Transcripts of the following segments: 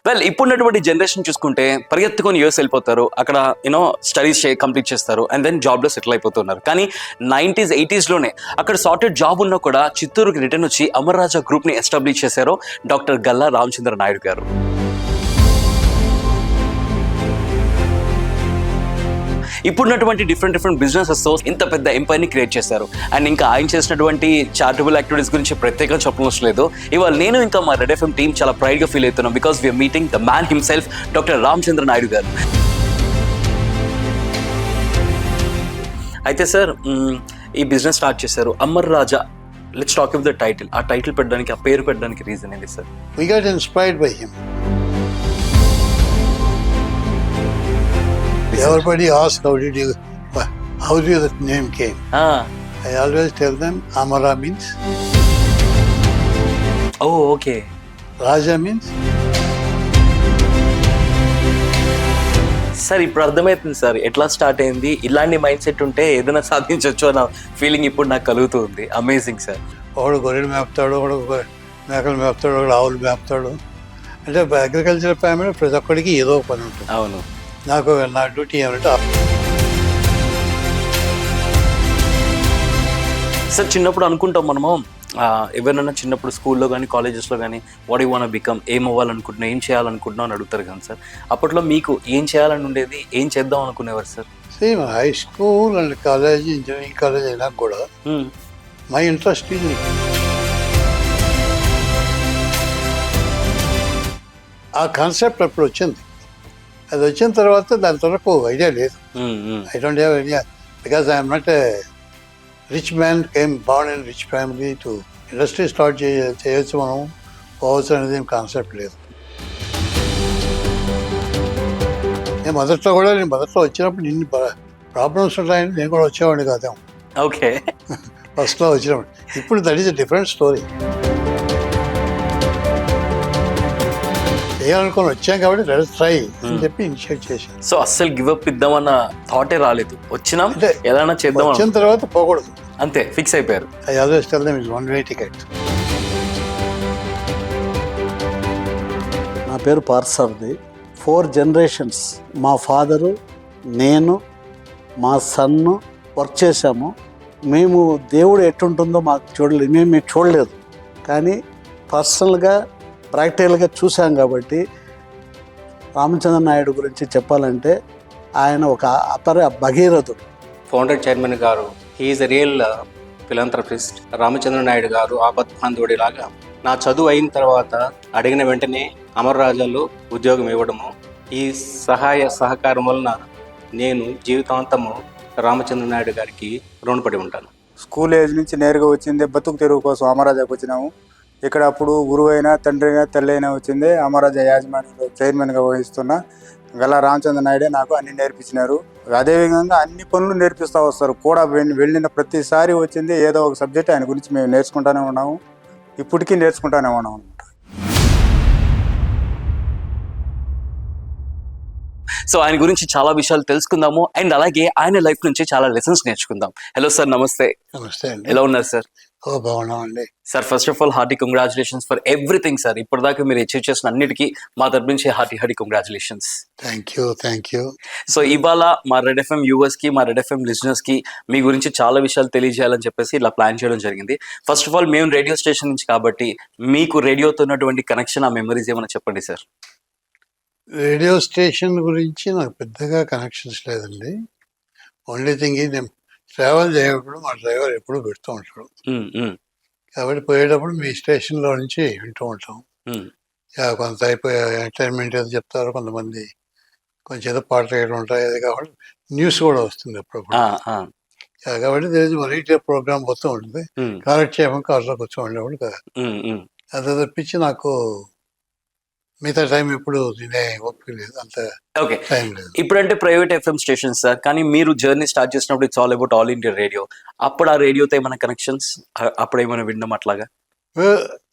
Well ఇప్పుడున్నటువంటి generation చూసుకుంటే పరిగెత్తుకొని యూఎస్ వెళ్ళిపోతారు, అక్కడ స్టడీస్ కంప్లీట్ చేస్తారు అండ్ దెన్ జాబ్లో సెటిల్ అయిపోతున్నారు. కానీ 90s 80sలోనే అక్కడ సార్టెడ్ జాబ్ ఉన్నా కూడా చిత్తూరుకి రిటర్న్ వచ్చి అమర్ రాజా గ్రూప్ని ఎస్టాబ్లిష్ చేశారు డాక్టర్ గల్లా రామచంద్ర నాయుడు గారు. ఇప్పుడున్నటువంటి డిఫరెంట్ బిజినెసెస్తో ఇంత పెద్ద ఎంపైర్ని క్రియేట్ చేశారు. అండ్ ఇంకా ఆయన చేసినటువంటి చారిటబుల్ యాక్టివిటీస్ గురించి ప్రత్యేకంగా చెప్పనవసరం లేదు. ఇవాళ నేను ఇంకా మా రెడ్ ఎఫ్ఎం టీమ్ చాలా ప్రైడ్గా ఫీల్ అవుతున్నాం because we are meeting the man himself doctor Ramachandra Naidu garu. అయితే సార్ ఈ బిజినెస్ స్టార్ట్ చేశారు Amar Raja. Let's talk about the title. ఆ టైటిల్ పెట్టడానికి, ఆ పేరు పెట్టడానికి రీజన్ ఏంటి sir? We got inspired by him. Everybody asks how did that name came? I always tell them Amara means. Oh, okay. Raja means. Sir ఇప్పుడు అర్థమవుతుంది sir ఎట్లా start అయింది. ఇలాంటి మైండ్ సెట్ ఉంటే ఏదైనా సాధించవచ్చు అన్న ఫీలింగ్ ఇప్పుడు నాకు కలుగుతుంది. Amazing sir. ఒకడు గొర్రెలు మేపుతాడు, ఒకడు మేకలు మేపుతాడు, ఒకడు ఆవులు మేపుతాడు. అంటే అగ్రికల్చర్ ఫ్యామిలీ ప్రతి ఒక్కడికి ఏదో పని ఉంటుంది. అవును. నా డ్యూటీ ఏమంటే సార్ చిన్నప్పుడు అనుకుంటాం మనము ఎవరైనా చిన్నప్పుడు స్కూల్లో కానీ కాలేజెస్లో కానీ వాట్ యు వాంట్ బికమ్, ఏం అవ్వాలనుకుంటున్నావు, ఏం చేయాలనుకుంటున్నావు అని అడుగుతారు కానీ సార్ అప్పట్లో మీకు ఏం చేయాలని ఉండేది, ఏం చేద్దాం అనుకునేవారు sir? Same high school and college, engineering college అయినా కూడా మై ఇంట్రెస్ట్ ఇది. ఆ కాన్సెప్ట్ అప్పుడు వచ్చింది. అది వచ్చిన తర్వాత దాని వరకు ఐడియా లేదు. I don't have idea because I'm not a rich man, came born in rich family. To industry start చేయొచ్చు మనం, పోవచ్చు అనేది ఏం కాన్సెప్ట్ లేదు. నేను మొదట్లో వచ్చినప్పుడు ఇన్ని ప్రాబ్లమ్స్ ఉంటాయని నేను కూడా వచ్చేవాడిని కాదేమో. ఓకే. ఫస్ట్లో వచ్చినప్పుడు. ఇప్పుడు that is a different story. చేయాలనుకుని వచ్చాం కాబట్టి లెట్స్ ట్రై అని చెప్పి ఇనిషియేట్ చేశాను. సో అస్సలు గివ్ అప్ ఇద్దామన్న థాటే రాలేదు, వచ్చినాం అంటే ఎలా చేద్దాం, వచ్చిన తర్వాత పోకూడదు అంతే ఫిక్స్ అయిపోయారు. I always tell them it's one way ticket. నా పేరు పార్సారథి. 4 generations మా ఫాదరు, నేను, మా సన్ను వర్క్ చేశాము. మేము దేవుడు ఎట్టుంటుందో మాకు మేము చూడలేదు, కానీ పర్సనల్గా ప్రాక్టికల్గా చూసాం. కాబట్టి రామచంద్ర నాయుడు గురించి చెప్పాలంటే ఆయన ఒక భగీరథుడు. ఫౌండర్ చైర్మన్ గారు he is a real philanthropist. Ramachandra Naidu గారు ఆపద్బాంధవుడిలాగా నా చదువు అయిన తర్వాత అడిగిన వెంటనే అమర్ రాజాలో ఉద్యోగం ఇవ్వడము, ఈ సహాయ సహకారం వలన నేను జీవితాంతము రామచంద్ర నాయుడు గారికి రుణపడి ఉంటాను. స్కూల్ ఏజ్ నుంచి నేరుగా వచ్చింది బతుకు తెరువు కోసం అమరాజాకు వచ్చినాము. ఇక్కడ అప్పుడు గురువైనా, తండ్రి అయినా, తల్లి అయినా వచ్చింది. అమరాజా యాజమాన్యంలో చైర్మన్గా వహిస్తున్న గల్లా రామచంద్ర నాయుడే నాకు అన్ని నేర్పించినారు. అదేవిధంగా అన్ని పనులు నేర్పిస్తూ వస్తారు కూడా. వెళ్ళిన ప్రతిసారి వచ్చింది ఏదో ఒక సబ్జెక్ట్ ఆయన గురించి మేము నేర్చుకుంటానే ఉన్నాము, ఇప్పటికీ నేర్చుకుంటానే ఉన్నాము అనమాట. సో ఆయన గురించి చాలా విషయాలు తెలుసుకుందాము అండ్ అలాగే ఆయన లైఫ్ నుంచి చాలా లెసన్స్ నేర్చుకుందాం. హలో సార్, నమస్తే. నమస్తే అండి. ఎలా ఉన్నారు సార్? బాగున్నామండి sir. First of all hearty congratulations for everything sir. ఇప్పటిదాకా మీరు అచీవ్ చేసిన అన్నిటికీ మా తరపు నుంచి hearty congratulations. Thank you. So ఇవాళ మా రెడ్ ఎఫ్ఎం వ్యూవర్స్ కి, మా రెడ్ ఎఫ్ఎం లిజనర్స్ కి మీ గురించి చాలా విషయాలు తెలియజేయాలని చెప్పేసి ఇలా ప్లాన్ చేయడం జరిగింది. ఫస్ట్ ఆఫ్ ఆల్ మేము రేడియో స్టేషన్ నుంచి కాబట్టి మీకు రేడియోతో ఉన్నటువంటి కనెక్షన్, ఆ మెమరీస్ ఏమైనా చెప్పండి సార్. రేడియో స్టేషన్ గురించి నాకు పెద్దగా కనెక్షన్స్ లేదండి. ఓన్లీ థింగ్ నేను ట్రావెల్ చేయప్పుడు మా డ్రైవర్ ఎప్పుడు పెడుతూ ఉంటాడు, కాబట్టి పోయేటప్పుడు మీ స్టేషన్లో నుంచి వింటూ ఉంటాం. కొంత అయిపోయి ఎంటర్టైన్మెంట్ ఏదో చెప్తారు, కొంతమంది కొంచెం ఏదో పాటలు వేయడం ఉంటాయి. అది కాబట్టి న్యూస్ కూడా వస్తుంది అప్పుడప్పుడు. కాబట్టి వెరైటీ ప్రోగ్రామ్ వస్తూ ఉంటుంది. కాలక్షేపం కార్లో కూర్చో ఉండేవాడు కదా. అది తప్పించి నాకు మిగతా టైం ఎప్పుడు తినే ఓపిక లేదు, అంత టైం లేదు. ఇప్పుడంటే ప్రైవేట్ ఎఫ్ఎం స్టేషన్ సార్, కానీ మీరు జర్నీ స్టార్ట్ చేసినప్పుడు it's all about all India radio. అప్పుడు ఆ రేడియోతో ఏమైనా కనెక్షన్స్, అప్పుడు ఏమైనా వినడం అట్లాగా?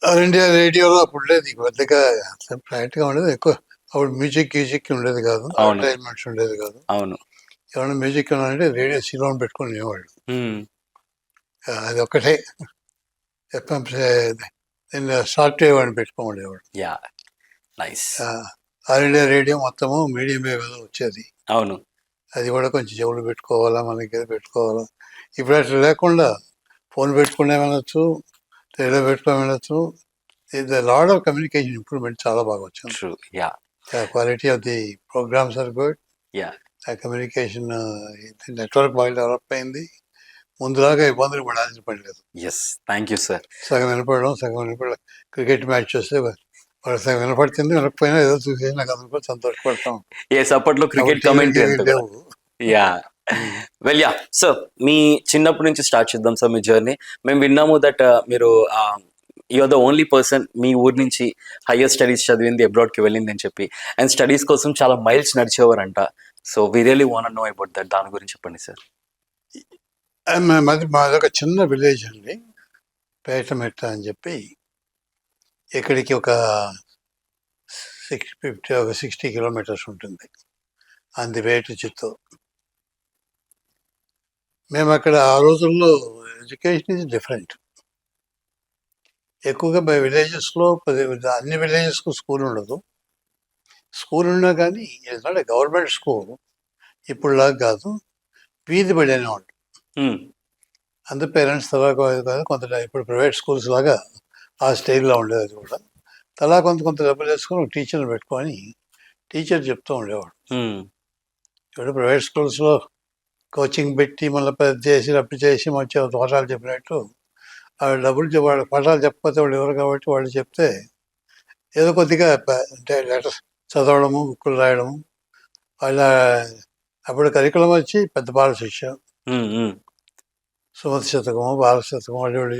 ఆల్ ఇండియా రేడియోలో అప్పుడు లేదు పెద్దగా, ఫ్లైట్గా ఉండేది ఎక్కువ. అప్పుడు మ్యూజిక్ ఉండేది కాదు, ఎంటర్టైన్మెంట్స్ ఉండేది కాదు. అవును. ఏమైనా మ్యూజిక్ అంటే రేడియో సిలోన్ పెట్టుకుని వినేవాళ్ళు. అది ఒక్కటే ఎఫ్ఎం సాఫ్ట్వేర్ అని పెట్టుకోండేవాడు. నైస్. ఆల్ ఇండియా రేడియో మొత్తము మీడియం వేవ్ వచ్చేది. అవును. అది కూడా కొంచెం చెవులు పెట్టుకోవాలా, మనకి ఏదో పెట్టుకోవాలా. ఇప్పుడు అట్లా లేకుండా ఫోన్ పెట్టుకునే వినొచ్చు, రేడియో పెట్టుకొని వినొచ్చు. The lot of communication improvement చాలా బాగా వచ్చింది. True. Yeah. Quality of the programmes are good. Yeah. ఆ కమ్యూనికేషన్ నెట్వర్క్ బాగా డెవలప్ అయింది. ముందులాగా ఇబ్బందులు పడాల్సిన పని లేదు. ఎస్. Thank you sir. సగం వినపడడం, సగం వినపడడం. క్రికెట్ మ్యాచ్ చూస్తే వాళ్ళు సగం వినపడుతుంది, వినకపోయినా ఏదో చూసేసి నాకు అందరూ సంతోషపడతాం. ఎస్, అప్పట్లో క్రికెట్ టీవీ కమెంటరీ లేవు. యా. వెల్ యా సార్, మీ చిన్నప్పటి నుంచి స్టార్ట్ చేద్దాం సార్ మీ జర్నీ. మేము విన్నాము దట్ మీరు you are the only person మీ ఊరి నుంచి హయ్యర్ స్టడీస్ చదివింది అబ్రాడ్కి వెళ్ళింది అని చెప్పి, అండ్ స్టడీస్ కోసం చాలా మైల్స్ నడిచేవారంట. So we really want know about that. దాని గురించి చెప్పండి సార్. మాదొక చిన్న విలేజ్ అండి, పేటమెట్ట అని చెప్పి. ఇక్కడికి ఒక 60 కిలోమీటర్స్ ఉంటుంది on the way to Chittoor. మేము అక్కడ ఆ రోజుల్లో ఎడ్యుకేషన్ ఈజ్ డిఫరెంట్. ఎక్కువగా బై విలేజెస్లో అన్ని విలేజెస్కు స్కూల్ ఉండదు. స్కూల్ ఉన్నా కానీ it's not a government school. ఇప్పుడులాగా కాదు, వీధి బడి అనేవాళ్ళు. అందరు పేరెంట్స్ తలా కాదు, కొంత ఇప్పుడు ప్రైవేట్ స్కూల్స్ లాగా ఆ స్టైల్లో ఉండేది. అది కూడా తలా కొంత డబ్బులు వేసుకొని ఒక టీచర్ని పెట్టుకొని టీచర్ చెప్తూ ఉండేవాడు. ఇప్పుడు ప్రైవేట్ స్కూల్స్లో కోచింగ్ పెట్టి మళ్ళీ పెద్ద చేసి రప్పు చేసి మంచి పాఠాలు చెప్పినట్టు డబ్బులు వాళ్ళు పాఠాలు చెప్పకపోతే వాళ్ళు ఎవరు కాబట్టి వాళ్ళు చెప్తే ఏదో కొద్దిగా అంటే లెటర్స్ చదవడము, బుక్కులు రాయడము. వాళ్ళ అప్పుడు కరికులం వచ్చి పెద్ద బాల శిక్ష, సుమతి శతకము, బాల శతకం వాళ్ళు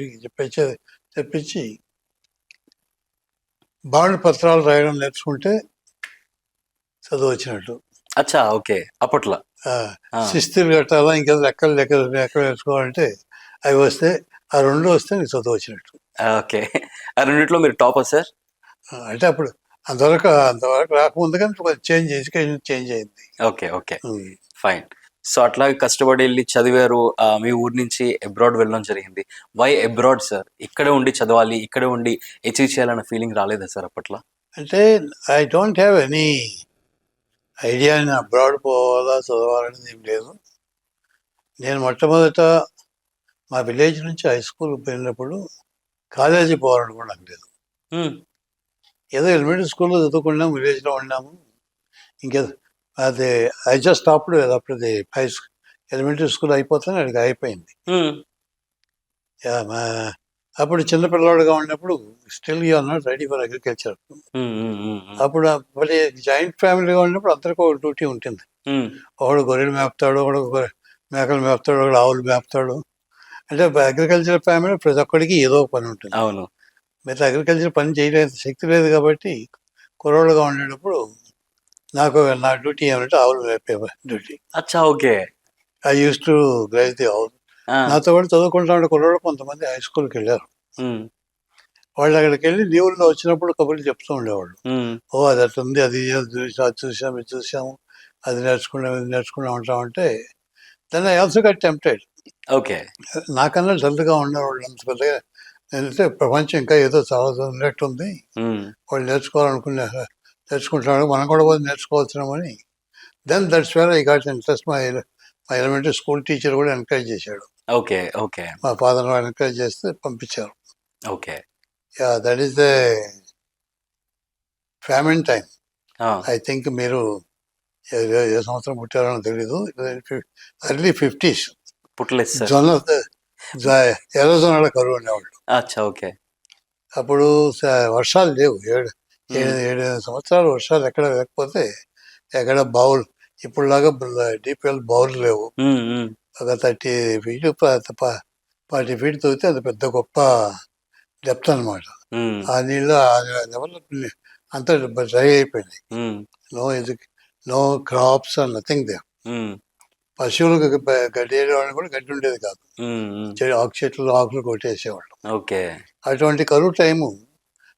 చెప్పించి బాండ్ పత్రాలు రాయడం నేర్చుకుంటే చదువు వచ్చినట్టు. అచ్చా, ఓకే. అప్పట్లో శిస్తులు కట్టాలా, ఇంకేదో లెక్కలు నేర్చుకోవాలంటే అవి వస్తే, ఆ రెండు వస్తే నీకు చదువు వచ్చినట్టు. ఓకే. ఆ రెండిట్లో మీరు టాపర్ సార్? అంటే అప్పుడు అంతవరకు రాకముందు కానీ చేంజ్, ఎడ్యుకేషన్ చేంజ్ అయింది. Okay, okay, fine. సో అట్లా కష్టపడి వెళ్ళి చదివారు, మీ ఊరి నుంచి అబ్రాడ్ వెళ్ళడం జరిగింది. Why abroad sir? ఇక్కడే ఉండి చదవాలి, ఇక్కడే ఉండి అచీవ్ చేయాలన్న ఫీలింగ్ రాలేదా సార్ అప్పట్లో? అంటే I don't have any idea abroad పోవాలా చదవాలనేది ఏం లేదు. నేను మొట్టమొదట మా విలేజ్ నుంచి హై స్కూల్ పోయినప్పుడు కాలేజీ పోవాలని కూడా నాకు లేదు. ఏదో ఎలిమెంటరీ స్కూల్లో చదువుకున్నాము, విలేజ్లో ఉన్నాము. ఇంకేదో అది ఐ జస్ట్ స్టాప్డ్. అప్పుడు ఎలిమెంటరీ స్కూల్ అయిపోతానే అడిగి అయిపోయింది. అప్పుడు చిన్నపిల్లవాడుగా ఉన్నప్పుడు still you are not ready for agriculture. అప్పుడు జాయింట్ ఫ్యామిలీగా ఉన్నప్పుడు అందరికీ ఒక డ్యూటీ ఉంటుంది. ఒకడు గొర్రెలు మేపుతాడు, ఒకడు మేకలు మేపుతాడు, ఒకడు ఆవులు మేపుతాడు. అంటే అగ్రికల్చర్ ఫ్యామిలీ ప్రతి ఒక్కడికి ఏదో ఒక పని ఉంటుంది. అవును. మీరు అగ్రికల్చర్ పని చేయలేదు, శక్తి లేదు కాబట్టి కుర్రోళ్ళుగా ఉండేటప్పుడు నా డ్యూటీ ఏమంటే ఆవులు మేపే డ్యూటీ. అచ్చా, okay. I use to graze the ఆవులు. నాతో కూడా చదువుకుంటా ఉండే కుర్రోళ్ళు కొంతమంది హై స్కూల్కి వెళ్ళారు. వాళ్ళు అక్కడికి వెళ్ళి లీవుల్లో వచ్చినప్పుడు కబుర్లు చెప్తూ ఉండేవాళ్ళు. ఓ అది అట్లా ఉంది, అది చూసాము, ఇది చూసాము, అది నేర్చుకున్నాం, ఇది నేర్చుకున్నాం ఉంటామంటే దాన్ని I also got tempted. Okay. నాకన్నా డల్గా ఉండేవాళ్ళు అంత పెద్దగా. నేనంటే ప్రపంచం ఇంకా ఏదో చాలా ఉన్నట్టుంది, వాళ్ళు నేర్చుకుంటున్నాడు, మనం కూడా పోయి నేర్చుకోవచ్చున్నామని. Then that's where I got interest. మా ఎలిమెంటరీ స్కూల్ టీచర్ కూడా ఎంకరేజ్ చేశాడు. Okay, okay. మా ఫాదర్ వాళ్ళు ఎంకరేజ్ చేస్తే పంపించారు. Okay. Yeah, that is the famine time. I think మీరు ఏ సంవత్సరం పుట్టారో తెలీదు. Early 50s. పుట్టలేదు సార్. ఎర్రజొన్నల కరువు ఉండేవాళ్ళు. అచ్చా, ఓకే. అప్పుడు వర్షాలు లేవు. 7 సంవత్సరాలు వర్షాలు ఎక్కడ లేకపోతే ఎక్కడ బావులు ఇప్పుడులాగా డీప్ వెల్ బావులు లేవు. ఒక 30 feet 40 feet తవ్వితే అది పెద్ద గొప్ప డెప్త్ అనమాట. ఆ నీళ్ళు అంతా డ్రై అయిపోయినాయి. No crops and nothing there. పశువులకు గడ్డి వేయడానికి కూడా గడ్డి ఉండేది కాదు. చెట్లు ఆకులు కొట్టేసేవాళ్ళు. ఓకే. అటువంటి కరువు టైము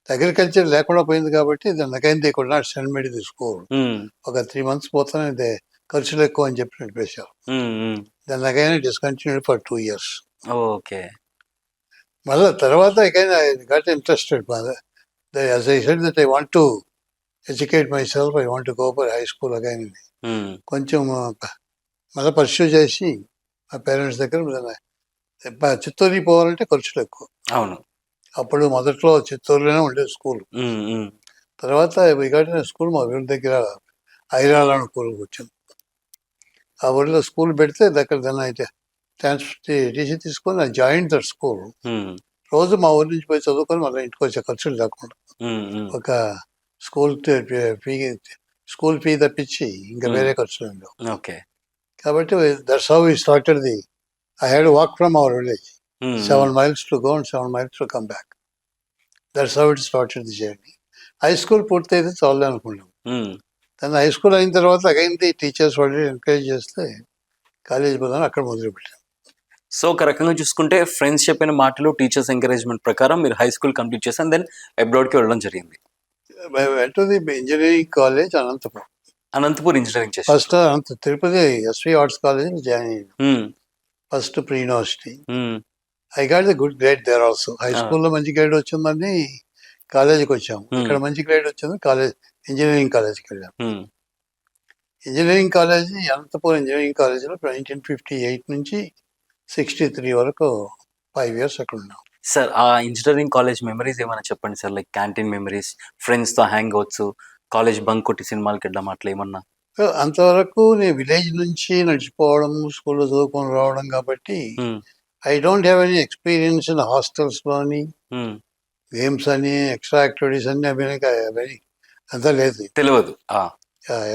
అగ్రికల్చర్ లేకుండా పోయింది కాబట్టి దానికైంది they could not send me to the school. ఒక 3 months పోతానే ఖర్చులు ఎక్కువ అని చెప్పి నడిపేశారు. దానికైనా డిస్కంటిన్యూడ్ ఫర్ 2 years. ఓకే. మళ్ళీ తర్వాత again I got interested. As I said that I want to educate myself, I want go for high school again. Um, కొంచెం మళ్ళీ పర్స్యూ చేసి మా పేరెంట్స్ దగ్గర చిత్తూరుకి పోవాలంటే ఖర్చులు ఎక్కువ. అవును. అప్పుడు మొదట్లో చిత్తూరులోనే ఉండేది స్కూల్. ఉమ్, ఉమ్, తర్వాత విఘటన స్కూల్ మా ఊరి దగ్గర ఐరాల స్కూల్కి వచ్చింది. ఆ ఊరిలో స్కూల్ పెడితే దగ్గర దాన్ని అయితే టీసీ తీసుకొని జాయిన్ దట్ స్కూల్. ఉమ్, రోజు మా ఊరి నుంచి పోయి చదువుకొని మళ్ళీ ఇంటికి వచ్చే ఖర్చులు లేకుండా ఉమ్, ఉమ్. ఒక స్కూల్ ఫీ స్కూల్ ఫీ తప్పించి ఇంకా వేరే ఖర్చులు ఉండవు. ఓకే. కాబట్టి that's how we started the. I had walk from our village um, 7 miles to go and 7 miles to come back. That's how it started the journey. High school పూర్తయితే చాలు అనుకున్నాం. ఉమ్. దాన్ని హై స్కూల్ అయిన తర్వాత again the teachers వాళ్ళు encourage చేస్తే college పోదాం అక్కడ మొదలుపెట్టాం. సో ఒక రకంగా చూసుకుంటే ఫ్రెండ్స్ చెప్పిన మాటలు, టీచర్స్ ఎంకరేజ్మెంట్ ప్రకారం మీరు హై స్కూల్ కంప్లీట్ చేశాను, దెన్ అబ్రాడ్కి వెళ్ళడం జరిగింది. I went to the engineering college Anantapuram. Anantapur engineering చేశారు. First Tirupati SV arts college join అయ్యాను. Um, first pre university. Um, I got the good grade there also. High స్కూల్లో మంచి గ్రేడ్ వచ్చిందని కాలేజీకి వచ్చాము. ఇక్కడ మంచి గ్రేడ్ వచ్చింది కాలేజ్ ఇంజనీరింగ్ కాలేజ్కి వెళ్ళాము. ఉమ్. ఇంజనీరింగ్ కాలేజీ అనంతపురం ఇంజనీరింగ్ కాలేజీలో 1958 నుంచి 63 వరకు 5 years అక్కడ ఉన్నాం. సార్ ఆ ఇంజనీరింగ్ కాలేజ్ మెమరీస్ ఏమైనా చెప్పండి సార్, లైక్ క్యాంటీన్ మెమరీస్, ఫ్రెండ్స్తో హ్యాంగ్ అవుట్స్, కాలేజ్ బంక్ కొట్టి సినిమాలకి వెళ్ళడం అట్లా ఏమన్నా? సో అంతవరకు నేను విలేజ్ నుంచి నడిచిపోవడం, స్కూల్లో చదువుకొని రావడం కాబట్టి um, I don't have any experience in హాస్టల్స్లోని ఉమ్. గేమ్స్ అని ఎక్స్ట్రా యాక్టివిటీస్ అన్ని అవన్నీ అంతా లేదు. తెలియదు.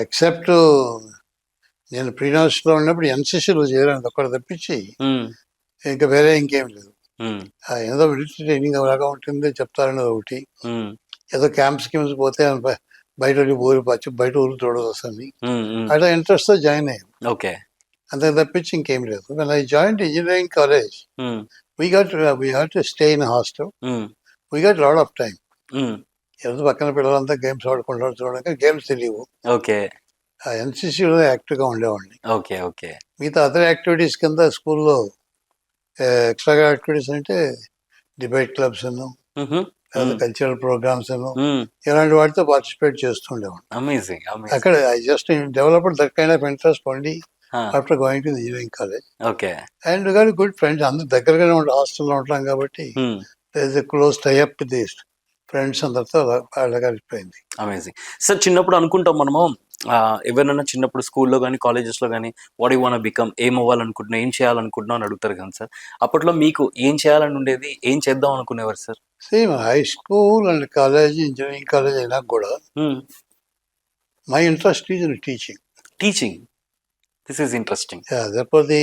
ఎక్సెప్ట్ నేను ప్రీ యూనివర్సిటీలో ఉన్నప్పుడు ఎన్సీసీలో చేరాను ఒక్కడ తప్పించి ఉమ్, ఇంకా వేరే ఇంకేం లేదు. ఉమ్, ఏదో మిలిటరీ ట్రైనింగ్ అలాగా ఉంటుంది చెప్తారని ఒకటి, ఉమ్, ఏదో క్యాంప్స్ పోతే బయట ఊరు బయట ఊరు చూడదు వస్తుంది ఉమ్, ఉమ్. అట్లా ఇంట్రెస్ట్తో జాయిన్ అయ్యాం. ఓకే. అంతే తప్పించి ఇంకేం లేదు. When I joined engineering college, um, we had to stay in a hostel. Um, We got a lot of time. ఉమ్. ఎవరు పక్కన పిల్లలంతా గేమ్స్ ఆడుకుంటారు చూడడానికి గేమ్స్ తెలియవు. ఓకే. ఆ ఎన్సీసీలో యాక్టివ్గా ఉండేవాడిని. ఓకే. ఓకే. మిగతా అదర్ యాక్టివిటీస్ కింద స్కూల్లో ఎక్స్ట్రా యాక్టివిటీస్ అంటే డిబేట్ క్లబ్స్ లేదా కల్చరల్ ప్రోగ్రామ్స్ ఇలాంటి వాటితో పార్టిసిపేట్ చేస్తుండేవాడిని. అమేజింగ్. అక్కడ I just developed that kind of interest only after going to engineering college. Okay. And got good friends. అందరు దగ్గరగానే హాస్టల్లో ఉంటాం కాబట్టి close tie up with the friends అందరితో అలా కలిసిపోయింది. అమేజింగ్. సార్ చిన్నప్పుడు అనుకుంటాం మనము, ఎవరైనా చిన్నప్పుడు స్కూల్లో కానీ కాలేజెస్లో కానీ వాట్ యు వాంట్ బికమ్, ఏం అవ్వాలనుకుంటున్నా, ఏం చేయాలనుకుంటున్నావు అని అడుగుతారు కానీ సార్, అప్పట్లో మీకు ఏం చేయాలని ఉండేది, ఏం చేద్దాం అనుకునేవారు sir? Same high school and college, engineering college అయినా కూడా my interest is in teaching. Teaching. This is interesting. లేకపోతే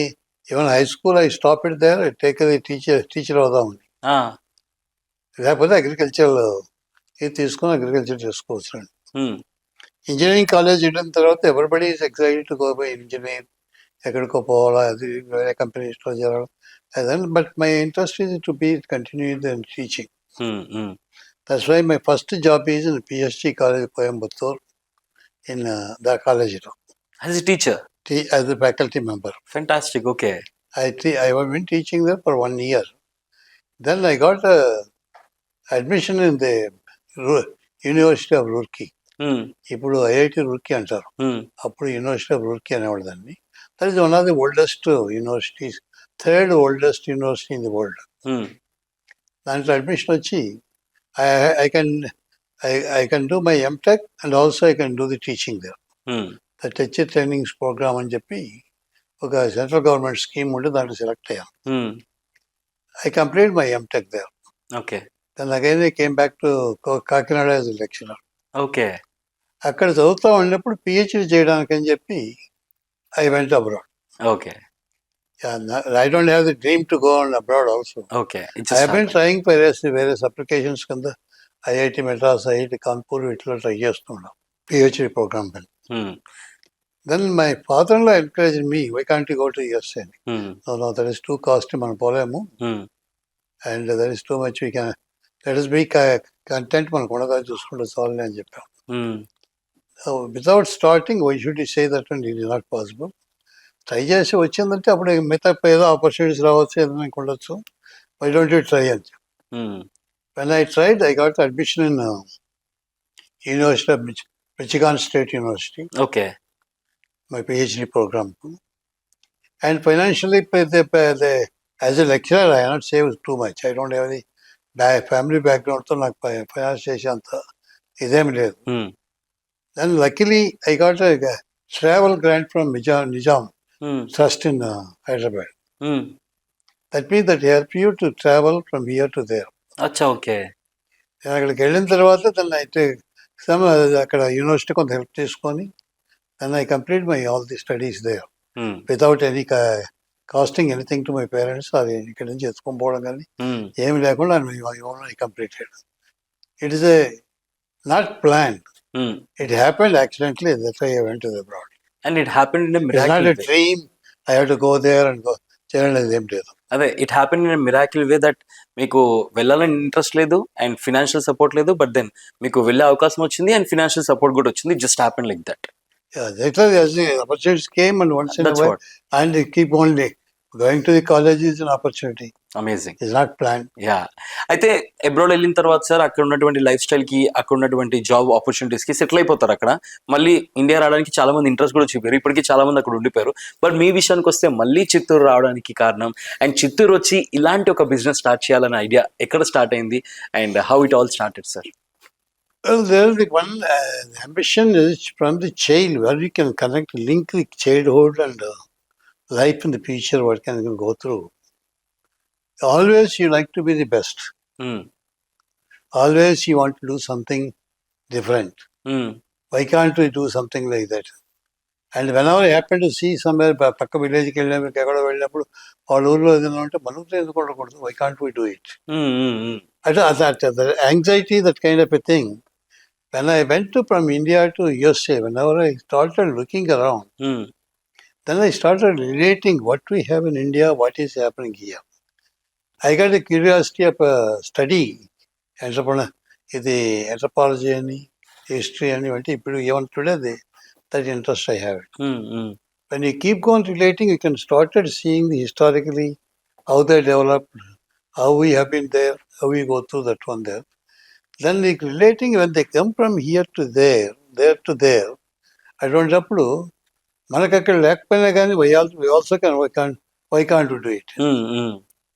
even high school I stop it there, take the teacher అవుదామని. లేకపోతే అగ్రికల్చర్ ఇది తీసుకుని అగ్రికల్చర్ చేసుకోవచ్చు. ఇంజనీరింగ్ కాలేజ్ వెళ్ళిన తర్వాత everybody is excited to go by engineer, ఎక్కడికో పోవాలా, అది వేరే కంపెనీస్లో చేరాలి అదని. But my interest is to be continue in teaching. That's why my first job is in PhD college Coimbatore in the కాలేజీలో as a teacher, as a faculty member. Fantastic. Okay. I have been teaching there for 1 year. Then I got admission in the University of Roorkee. ఇప్పుడు IIT Roorkee అంటారు, అప్పుడు university of Roorkee అనేవాడు దాన్ని. That is one of the oldest universities, third oldest university in the world. దాంట్లో admission వచ్చి I can do my MTech and also I can do the teaching there. The teacher trainings programme అని చెప్పి ఒక central government scheme ఉంటే దాంట్లో select అయ్యాను. I complete my MTech there. Okay. Then again I came back to Kakinada as a lecturer. Okay. అక్కడ చదువుతూ ఉన్నప్పుడు PhD చేయడానికి అని చెప్పి I went abroad. Okay. I don't have the dream to go on abroad also. Okay. I have been trying various applications కింద IIT Madras, IIT Kanpur వీటిలో try చేస్తున్నాం PhD programme పైన. Then my father in law encourage me, why can't you go to USA అని. No, that is too cost, మనం పోలేము, and that is too much, we can let us be content, మనకు ఉండగా చూసుకుంటే చాలని అని చెప్పాం. Without starting why should you say that and it is not possible. Try చేసి వచ్చిందంటే అప్పుడు మిగతా ఏదో ఆపర్చునిటీస్ రావచ్చు, ఏదైనా ఉండొచ్చు. వై డోంట్ యూ ట్రై అని చెప్పి when I tried, I got admission in university of Michigan State University, okay. my PhD program. And financially, as a lecturer, I cannot save too much. I don't have any family background, so నాకు finance చేసే అంత ఇదేం లేదు. Then luckily, I got a travel grant from Nizam Trust in Hyderabad. That means that help you to travel from here to there. అచ్చా, okay. నేను అక్కడికి వెళ్ళిన తర్వాత దాన్ని అయితే అక్కడ యూనివర్సిటీ కొంత హెల్ప్ తీసుకొని then I complete all the studies there without any costing anything to my parents. అది ఇక్కడ నుంచి ఎత్తుకొని పోవడం కానీ ఏమి లేకుండా I completed. It is not planned. It happened accidentally. That's why I went to the abroad. And it happen in It's not a dream. I have to go there and go చేయాలనేది ఏం లేదు. అదే it happen in miracle way that మీకు వెళ్ళాలని interest లేదు and financial support లేదు, but then మీకు వెళ్ళే అవకాశం వచ్చింది అండ్ ఫినాన్షియల్ సపోర్ట్ కూడా వచ్చింది. Just happen like that. Yeah, that's why as the opportunities came and once in a That's while, what. and they keep only going to the college is an opportunity. Amazing. It's not planned. Yeah. అయితే abroad వెళ్ళిన తర్వాత sir అక్కడ ఉన్నటువంటి life style కి, అక్కడ ఉన్నటువంటి job opportunities కి settle అయిపోతారు. అక్కడ మళ్ళీ ఇండియా రావడానికి చాలా మంది ఇంట్రెస్ట్ కూడా చూపారు. ఇప్పటికీ చాలా మంది అక్కడ ఉండిపోయారు. బట్ మీ విషయానికి వస్తే మళ్ళీ చిత్తూరు రావడానికి కారణం అండ్ చిత్తూరు వచ్చి ఇలాంటి ఒక బిజినెస్ స్టార్ట్ చేయాలనే ఐడియా ఎక్కడ స్టార్ట్ అయింది and how it all started sir? Well, there is one ambition is from the child where you can connect, link the childhood and life in the future, what can you go through. Always you like to be the best. Always you want to do something different. Why can't we do something like that? And whenever I happen to see somewhere పక్క విలేజ్కి వెళ్ళినప్పుడు ఎక్కడ వెళ్ళినప్పుడు వాళ్ళ ఊర్లో ఏదైనా ఉంటే మనతో ఎందుకు ఉండకూడదు, why can't we do it? The anxiety, that kind of a thing. When I went from India to USA, whenever I started looking around, then I started relating what we have in India, what is happening here. I got a curiosity of study ఇది anthropology and history and even today that interest I have. When you keep on relating, you can started seeing the historically how they developed, how we have been there, how we go through that one there. Then like relating, when they come from here to there to there, అటువంటిప్పుడు మనకు అక్కడ లేకపోయినా కానీ we also can, why can't we do it?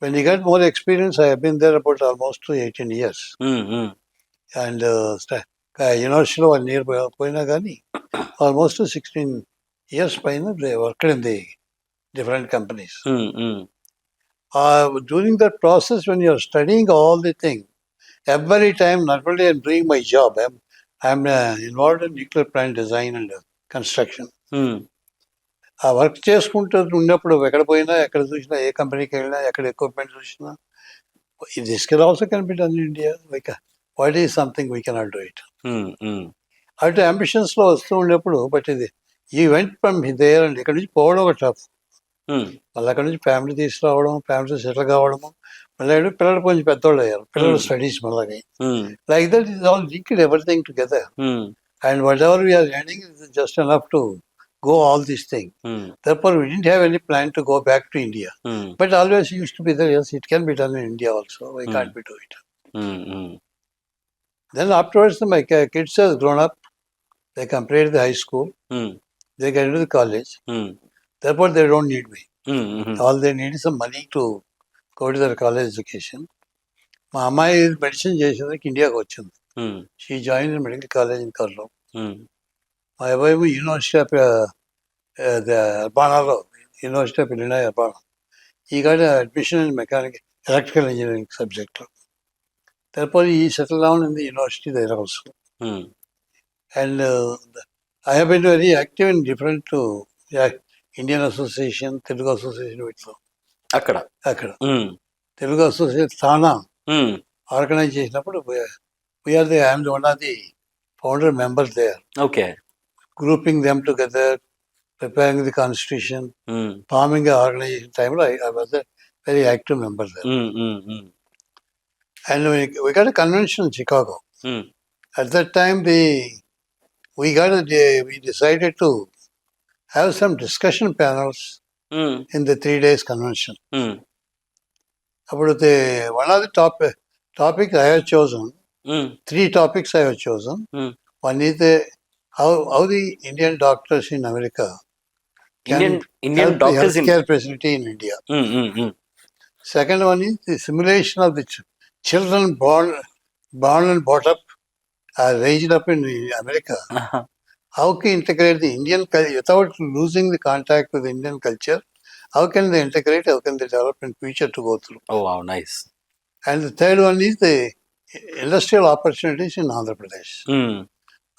When you get more experience, I have been there about almost 18 years. And యూనివర్సిటీలో 1 year పోయినా కానీ almost 16 years పైన they worked in the different companies. During that process, when you are studying all the things, every time, not only I'm doing my job, I'm involved in nuclear plant design and construction. ఆ work చేసుకుంటూ ఉన్నప్పుడు ఎక్కడ పోయినా, ఎక్కడ చూసినా, ఏ కంపెనీకి వెళ్ళినా, ఎక్కడ ఎక్విప్మెంట్ చూసినా, this can also can be done in India. What is something we cannot do it. అటు అంబిషన్స్లో వస్తూ ఉండేప్పుడు, బట్ ఇది ఈ వెంట్ ఫ్రమ్ దేర్ అండ్ ఇక్కడ నుంచి పోవడం ఒక టఫ్. మళ్ళీ అక్కడ నుంచి ఫ్యామిలీ తీసుకురావడం, ఫ్యామిలీ సెటిల్ కావడము, మళ్ళీ పిల్లలు కొంచెం పెద్దోళ్ళు అయ్యారు, పిల్లలు స్టడీస్ మళ్ళీ like that is all linked everything together. And whatever we are earning is just enough to go all these things. Therefore, we didn't have any plan to go back to India. But always used to be there, yes, it can be done in India also. Why can't we do it? Then afterwards, my kids have grown up. They completed the high school. They get into the college. Therefore, they don't need me. All they need is some money to go to their college education. మా అమ్మాయి medicine చేసేందుకు ఇండియాకి వచ్చింది. She join in medical college in Kurnool. మా అబ్బాయి university of అర్బానాలో, university of Illinois Urbana, ఈ got admission in mechanical electrical engineering subject. Therefore, he settled down in the university there also. And I have been very active in different Indian Association, Telugu Association with అక్కడ Telugu Association స్థానా organise చేసినప్పుడు I am one of the founder members there. Okay. Grouping them together, preparing the constitution, forming an organization time, I was a very active member there. And we got a convention in Chicago. At that time, we decided to have some discussion panels in the 3 days convention. About one of the topics I have chosen, 3 topics I have chosen. One is how the Indian doctors in America can Indian help the doctors in healthcare facility in India. Second one is the simulation of the children born and brought up, raised up in America. How can integrate the Indian culture without losing the contact with the Indian culture? How can they integrate? How can they develop in future to go through? Oh wow nice. And the third one is the industrial opportunities in Andhra Pradesh.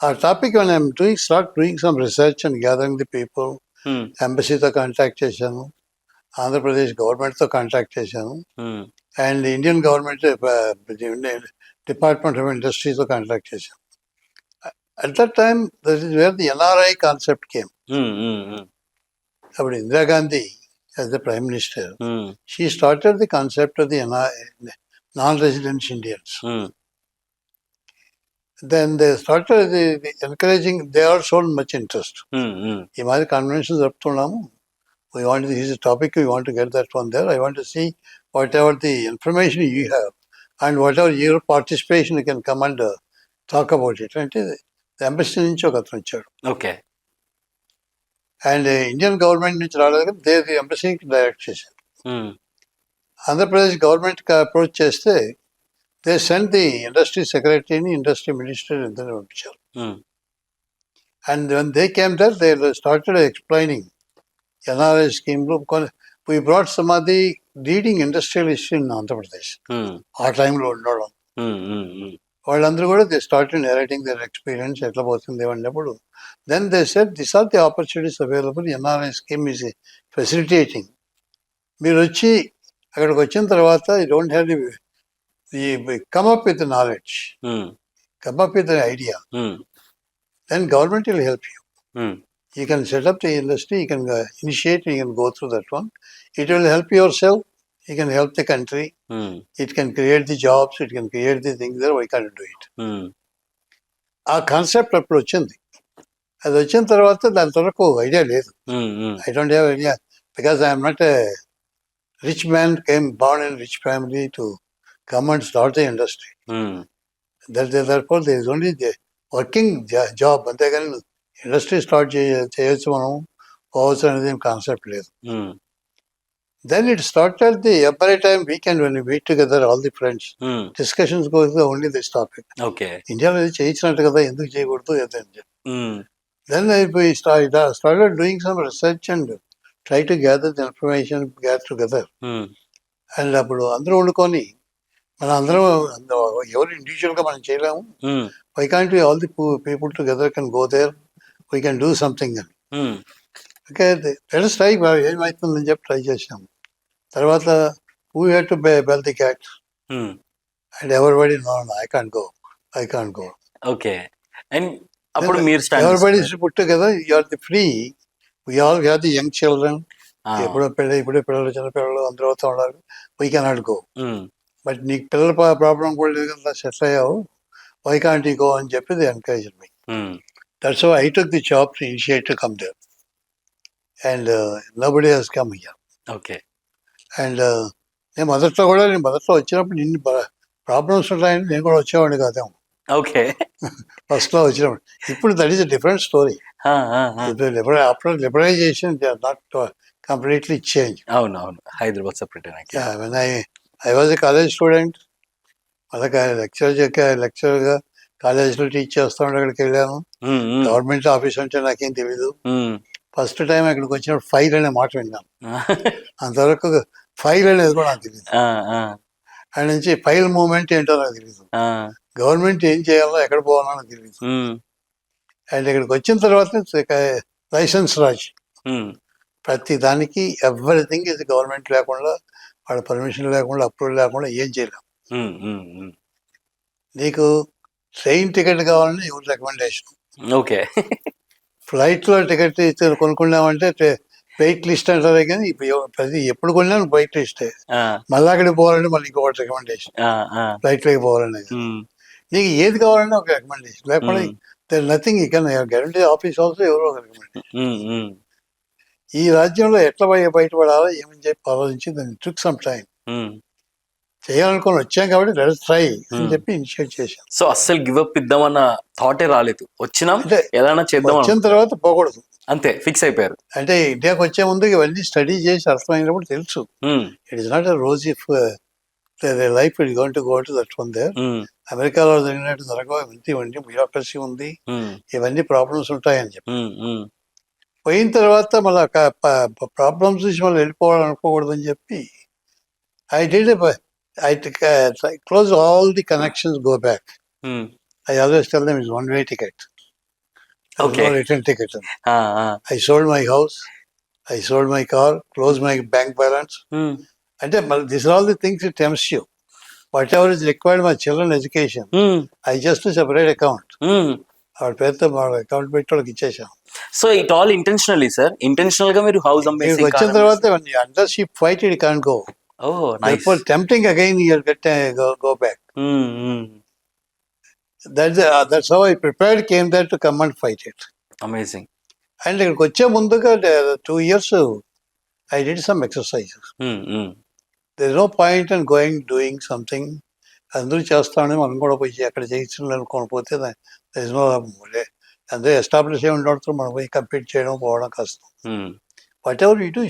Our topic when I'm start doing some research and gathering the people, embassy contact చేశాను, ఆంధ్రప్రదేశ్ గవర్నమెంట్తో contact చేశాను, and Indian government department of ఇండస్ట్రీతో contact చేశాను. At that time, that is where the NRI concept came. అప్పుడు Indira Gandhi as the Prime Minister, she started the concept of the non-resident Indians. Then they started the encouraging, they all showed much interest. ఈ మాది convention జరుపుతున్నాము, we want, this is a topic, we want to get that one there. I want to see whatever the information you have and whatever your participation you can come and talk about it. అంటే embassy నుంచి ఒక అతను వచ్చాడు. Okay. And Indian government నుంచి రాలేదు, the ఎంబసీకి direct చేశారు. ఆంధ్రప్రదేశ్ గవర్నమెంట్కి approach చేస్తే దే సెండ్ ది ఇండస్ట్రీ సెక్రటరీని, ఇండస్ట్రీ మినిస్టర్ ఇద్దరిని పంపించారు. And when they came there they started explaining NRI స్కీమ్లో. We brought some of the leading industrialist in Andhra Pradesh ఆ టైంలో ఉండడం. వాళ్ళందరూ కూడా they started narrating their experience, ఎట్లా పోతుంది అన్నప్పుడు then they said this are the opportunities available, NRI scheme is facilitating. మీరు వచ్చి అక్కడికి వచ్చిన తర్వాత you don't have the come up with knowledge, come up with idea, then government will help you. You can set up the industry, you can initiate, you can go through that one. It will help yourself, you can help the country, it can create the jobs, it can create the things there, why can't you do it? ఆ concept అప్పుడు వచ్చింది. అది వచ్చిన తర్వాత దాని వరకు idea లేదు. I don't have idea because I'm not a rich man, born in rich family to come and start the industry. Therefore there is only the working job, అంతేగాని ఇండస్ట్రీ స్టార్ట్ చేయొచ్చు మనం పోవచ్చు అనేది కాన్సెప్ట్ లేదు. Then it started the every time weekend when meet together all the friends, discussions go only this topic. ఇండియాలో చేయించినట్టు కదా, ఎందుకు చేయకూడదు అని చెప్పి. Then started doing some research and try to gather the information, gather together. And అప్పుడు అందరూ వండుకొని మన అందరం ఎవరు ఇండివిజువల్గా మనం చేయలేము, why can't we all the people together can go there, we can do something అని. ఓకే లెట్స్ ట్రై, ఏమవుతుందని చెప్పి ట్రై చేసాము. తర్వాత we had to bell the cat and everybody no I can't go. Okay. And అప్పుడు మీరు everybody put together, you are the free, we all have the young children, ఇప్పుడే పిల్లలు చిన్న పిల్లలు అందరూ అవుతూ ఉన్నారు, వీ కెనాట్ గో. బట్ నీకు పిల్లల ప్రాబ్లం కూడా లేదు కదా, సెటిల్ అయ్యావు, వై కాంట్ యు గో అని చెప్పి the encourage me. That's how I took the job to initiate to come there. And nobody has come here. Okay. And నేను మొదట్లో వచ్చినప్పుడు ఇన్ని ప్రాబ్లమ్స్ ఉంటాయని నేను కూడా వచ్చేవాడిని కాదేమో. ఓకే. ఫస్ట్లో వచ్చినప్పుడు. ఇప్పుడు that is a different story. After liberalization they are not completely change. అవునవును. Hyderabad separate. When I was a college student, అలాగే లెక్చరర్గా కాలేజ్లో టీచ్ చేస్తా ఉంటే అక్కడికి వెళ్ళాను. గవర్నమెంట్ ఆఫీస్ అంటే నాకేం తెలీదు. ఫస్ట్ టైం అక్కడికి వచ్చినప్పుడు ఫైల్ అనే మాట విన్నాను. అంతవరకు ఫైల్ అనేది కూడా నాకు తెలియదు. అక్కడి నుంచి ఫైల్ మూవ్మెంట్ ఏంటో నాకు తెలియదు, గవర్నమెంట్ ఏం చేయాలో ఎక్కడ పోవాలో నాకు తెలియదు. అండ్ ఇక్కడికి వచ్చిన తర్వాత లైసెన్స్ రాజ్, ప్రతి దానికి ఎవ్రీథింగ్ ఇది గవర్నమెంట్ లేకుండా, వాళ్ళ పర్మిషన్ లేకుండా, అప్రూవల్ లేకుండా ఏం చేయలేము. నీకు ట్రైన్ టికెట్ కావాలని ఎవరు రికమెండేషన్, ఓకే, ఫ్లైట్లో టికెట్ కొనుక్కున్నామంటే వెయిట్ లిస్ట్ అంటారే, కానీ ప్రతి ఎప్పుడు కొన్నా వెయిట్ లిస్టే. మళ్ళీ అక్కడికి పోవాలంటే మళ్ళీ ఇంకొకటి రికమెండేషన్, ఫ్లైట్లోకి పోవాలనేది. నీకు ఏది కావాలంటే ఒక రికమెండేషన్, లేకపోతే there nothing you can guarantee office also ఎవరో ఒక రికమెండేషన్. ఈ రాజ్యంలో ఎట్లా బయటపడాలో ఏమని చెప్పి ఆలోచించి దాన్ని టుక్ సమ్ టైం. చేయాలనుకొని వచ్చాం కాబట్టి లెట్స్ ట్రై అని చెప్పి ఇనిషియేట్ చేశాం. సో అస్సలు గివ్ అప్ ఇద్దామన్న థాటే రాలేదు, వచ్చినాం అంటే ఏదైనా చేద్దాం వచ్చిన తర్వాత పోకూడదు. అంతే ఫిక్స్ అయిపోయారు. అంటే ఇండియాకి వచ్చే ముందు ఇవన్నీ స్టడీ చేసి అర్థమైనప్పుడు తెలుసు ఇట్ ఇస్ నాట్ అ రోజు if life it going to go to that one there. అమెరికాలో జరిగినట్టు జరగవు, ఇవన్నీ బ్యూరోక్రసీ ఉంది, ఇవన్నీ ప్రాబ్లమ్స్ ఉంటాయని చెప్పి పోయిన తర్వాత మళ్ళీ ప్రాబ్లమ్స్ చూసి మళ్ళీ వెళ్ళిపోవాలనుకోకూడదని చెప్పి I did I close all the connections, go back. I always tell them it's one-way ticket. There's Okay. no return ticket. I sold my house, I sold my car, closed my bank balance. And then, these are all the things that tempts you. Whatever is required my children's education, I just do separate account. Our పేరుతో మా account పెట్టి వాళ్ళకి ఇచ్చేసాం. So it all intentionally sir, intentional గా మీరు house అమ్మేసి వచ్చిన తర్వాత under ship fight it can't go. Oh, nice. Therefore, tempting again, you'll get go back. That's how I prepared, came there to come and fight it. Amazing. And ఇక్కడికి వచ్చే ముందుగా 2 years I did some exercises. There is no point in doing something. అందరూ చేస్తామని మనం కూడా పోయి అక్కడ చేయించాలి అనుకోని పోతే there is no అందరూ ఎస్టాబ్లిష్ అయి ఉండడంతో మనం పోయి కంపీట్ చేయడం పోవడం కష్టం. Whatever we do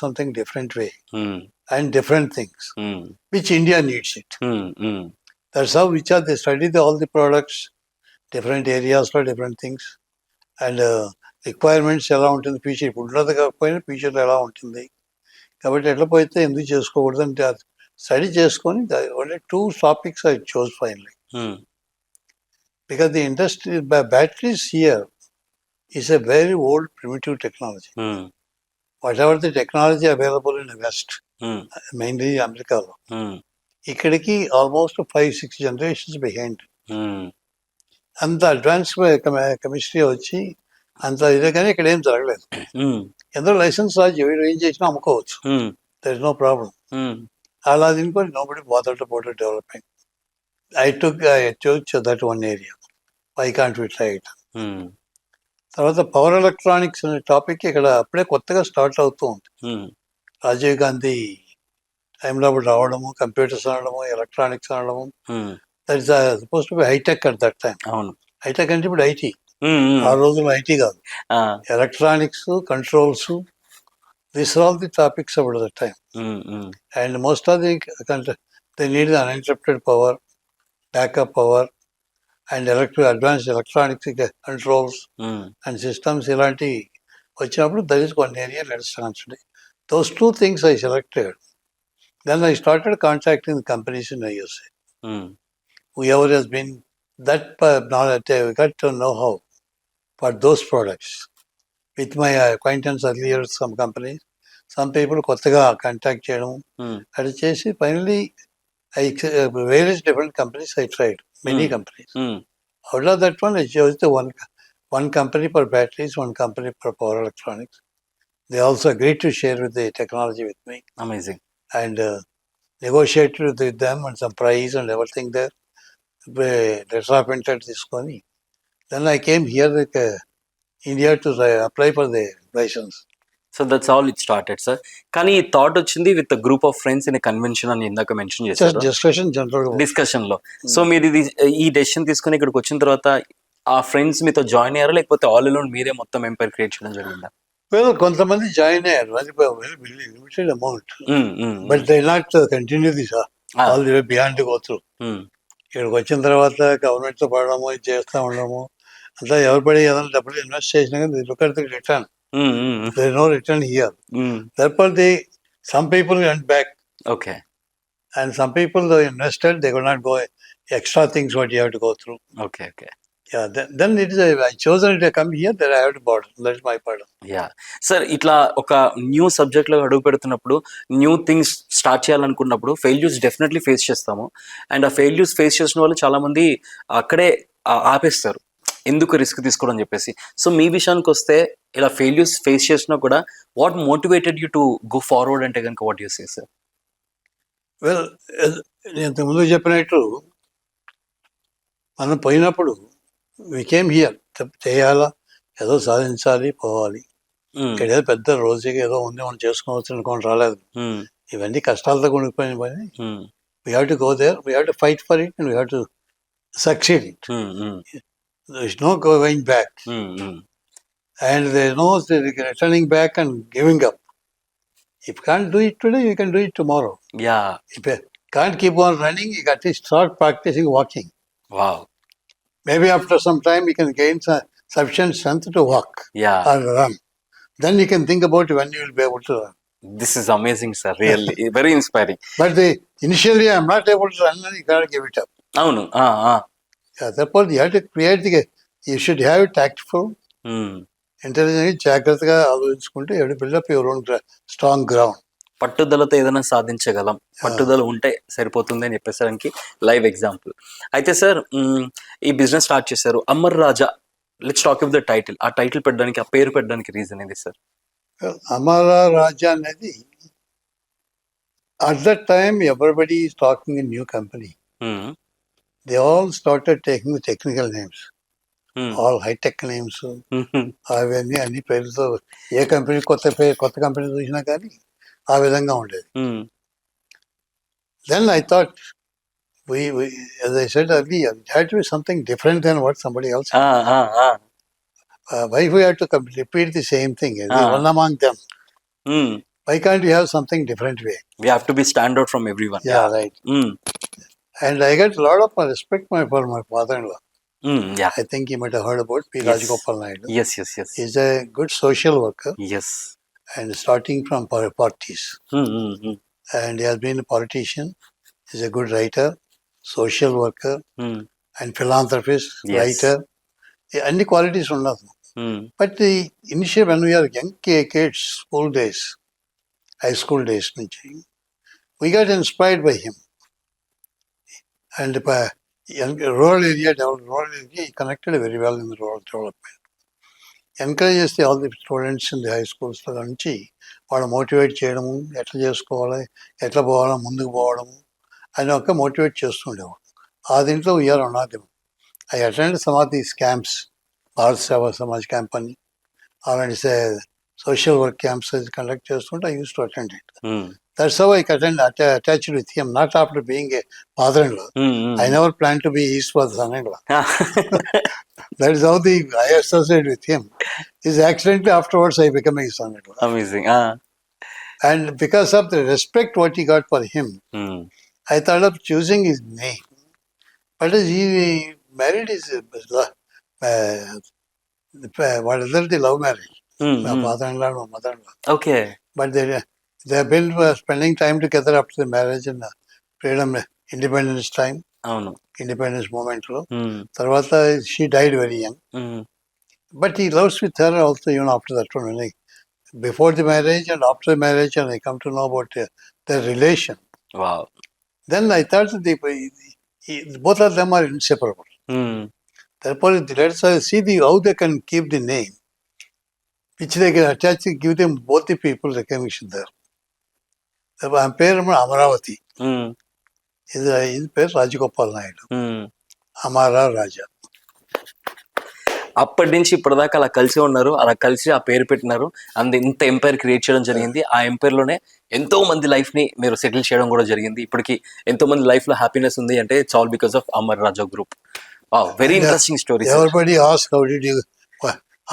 something different way. And different things, which India needs it. That's how they study all the products, different areas for different things, and requirements ఎలా ఉంటుంది ఫ్యూచర్, ఇప్పుడు ఉన్నది కాకపోయినా ఫ్యూచర్లో ఎలా ఉంటుంది కాబట్టి ఎట్లా పోతే ఎందుకు చేసుకోకూడదు అంటే స్టడీ చేసుకొని only 2 topics I chose finally. Because the industry batteries here is a very old primitive technology. Whatever the technology available in the West, mainly అమెరికాలో, ఇక్కడికి ఆల్మోస్ట్ 5-6 generations బిహైండ్. అంత అడ్వాన్స్ కెమిస్ట్రీ వచ్చి అంత ఇదే కానీ ఇక్కడ ఏం జరగలేదు. ఎందరో లైసెన్స్ రాజు ఏం చేసినా అమ్ముకోవచ్చు, దర్ ఇస్ నో ప్రాబ్లం. అలా దీనికొని nobody bothered about developing. I chose that one area. Why can't we try it? తర్వాత పవర్ ఎలక్ట్రానిక్స్ అనే టాపిక్ ఇక్కడ అప్పుడే కొత్తగా స్టార్ట్ అవుతూ ఉంది. రాజీవ్ గాంధీ టైంలో అప్పుడు రావడము, కంప్యూటర్స్ అనడము, ఎలక్ట్రానిక్స్ అనడము, that is suppose to be hi-tech at that time. Hi-tech అంటే ఇప్పుడు ఐటీ, ఆ రోజుల్లో ఐటీ కాదు, electronics, controls, these are all the topics about that time. And most of the they need uninterrupted power, backup power, and advanced electronics controls and systems ఇలాంటి వచ్చినప్పుడు that is one area let's concentrate. Those 2 things I selected. Then I started contacting the companies in the USA. Whoever has been that knowledge, I got to know how for those products. With my acquaintance earlier, some companies, some people కొత్తగా contact చేయడం అది చేసి finally various different companies I tried, many companies. Out of that one, I chose the one company for batteries, one company for power electronics. They also agreed to share with the technology with me. Amazing. And negotiated with them and some price and everything there. Letter of intent తీసుకొని then I came here like India to apply for the license. So that's all it started sir. కానీ ఈ thought వచ్చింది with group of friends in convention అని ఇందాక mention చేశారు discussion లో. So మీరు ఇది ఈ డెసిషన్ తీసుకుని ఇక్కడికి వచ్చిన తర్వాత ఆ ఫ్రెండ్స్ మీతో జాయిన్ అయ్యారా, లేకపోతే ఆల్ అలోన్ మీరే మొత్తం ఎంపైర్ క్రియేట్ చేయడం జరిగిందా? కొంతమంది జాయిన్ అయ్యారు, అది limited amount, but they not continue this all the way beyond go through. ఇక్కడికి వచ్చిన తర్వాత గవర్నమెంట్ తో పడడము, ఇది చేస్తా ఉండడము, అంతా ఎవరు పడి ఏదైనా డబ్బులు ఇన్వెస్ట్ చేసినా కానీ look at the return. There is no return here. Therefore, some people went back. Okay. And some people though invested, they could not go extra things what you have to go through. Okay. Yeah, then it is I chosen to come here, that I have to border. That is my part. Yeah. Sir ఇట్లా ఒక new subject లో అడుగు పెడుతున్నప్పుడు, new things start చేయాలనుకున్నప్పుడు failures definitely face చేస్తాము. And ఆ failures face చేసిన వాళ్ళు చాలా మంది అక్కడే ఆపేస్తారు, ఎందుకు రిస్క్ తీసుకోవడం అని చెప్పేసి. సో మీ విషయానికి వస్తే ఇలా ఫెయిల్యూర్స్ ఫేస్ చేసినా కూడా what motivated you to go forward అంటే కనుక what you say sir? Well, నేను ఇంతకుముందు చెప్పినట్టు మనం పోయినప్పుడు వి కేమ్ హియర్, చేయాలా, ఏదో సాధించాలి, పోవాలి. ఇక్కడ ఏదో పెద్ద రోజుకి ఏదో ఉంది మనం చేసుకోవచ్చు అనుకోని రాలేదు. ఇవన్నీ కష్టాలతో కొనుక్కుపోయిన పని. Um, we have to go there, we have to fight for it, and we have to succeed it. Um, um, there is no going back, um, um. And there is no returning back and giving up. If you can't do it today, you can do it tomorrow. Yeah. If you can't keep on running, you got to start practicing walking. Wow. Maybe after some time, you can gain sufficient strength to walk yeah. or run. Then you can think about when you will be able to run. This is amazing sir, really very inspiring. But initially, I'm not able to run, and you can't give it up. అవును. Yeah, therefore, you have to create you should have it tactful, intelligent, జాగ్రత్తగా ఆలోచించుకుంటే you have to build up your own strong ground. పట్టుదలతో ఏదైనా సాధించగలం, పట్టుదల ఉంటే సరిపోతుంది అని చెప్పేసరికి లైవ్ ఎగ్జాంపుల్. అయితే సార్, ఈ బిజినెస్ స్టార్ట్ చేశారు, Amar Raja. Let's talk of the title. ఆ టైటిల్ పెట్టడానికి, ఆ పేరు పెట్టడానికి రీజన్ ఏంది సార్? అమరా రాజా అనేది, at that time, everybody is talking in new company. They all started taking the technical names, all high-tech names. అవన్నీ అన్ని పేర్లతో ఏ కంపెనీ కొత్త కంపెనీ చూసినా కానీ ఆ విధంగా ఉండేది. Then I thought, we as I said earlier, it had to be something different than what somebody else had. Why we have to repeat the same thing? One among them. Why can't we have something different way? We have to be stand out from everyone. Yeah, right. And I get a lot of respect for my father-in-law. Yeah. I think you might have heard about P. Yes. Rajagopal Naidu. Yes. He's a good social worker Yes. and starting from parties. And he has been a politician. He's a good writer, social worker, and philanthropist, Yes. writer. Any qualities ఉండదు. But the initial, when we are young kids, school days, high school days, we got inspired by him. And rural area, he connected very well in the rural development. Encourage చేస్తే all the students in the high స్కూల్స్లో నుంచి వాళ్ళు motivate చేయడము, ఎట్లా చేసుకోవాలి, ఎట్లా పోవాలో, ముందుకు పోవడము అని ఒక మోటివేట్ చేస్తుండేవాడు. ఆ దీంట్లో we are one of them. I attend some of these camps, Bharat Seva Samaj camp అని, అలాంటి సోషల్ వర్క్ క్యాంప్స్ కండక్ట్ చేస్తుంటే I use to attend it. That's how I attached with him, not after being a father-in-law. I never planned to be his son-in-law. That is how I associated with him. Is accidentally afterwards I became his son-in-law. Amazing. And because of the respect what he got for him, I thought of choosing his name. But as he married his what is that, the love marriage? My father-in-law and my mother-in-law. Okay. But they have been spending time together after the marriage and freedom, independence time, independence moment lo. Tarvata she died very young. But he loves with her also even after that one. Like before the marriage and after the marriage, and I come to know about their relation. Wow. Then I thought that both of them are inseparable. Therefore, let's see how they can keep the name, which they can attach, give them both the people recognition there. ఆయన పేరు అమరావతి, ఇది పేరు రాజగోపాల్ నాయుడు, అమరా రాజా. అప్పటి నుంచి ఇప్పటిదాకా అలా కలిసి ఉన్నారు, అలా కలిసి ఆ పేరు పెట్టినారు, ఇంత ఎంపైర్ క్రియేట్ చేయడం జరిగింది. ఆ ఎంపైర్ లోనే ఎంతో మంది లైఫ్ ని మీరు సెటిల్ చేయడం కూడా జరిగింది. ఇప్పటికి ఎంతో మంది లైఫ్ లో హ్యాపీనెస్ ఉంది అంటే it's all because of Amar Raja group. Very interesting story. Everybody asks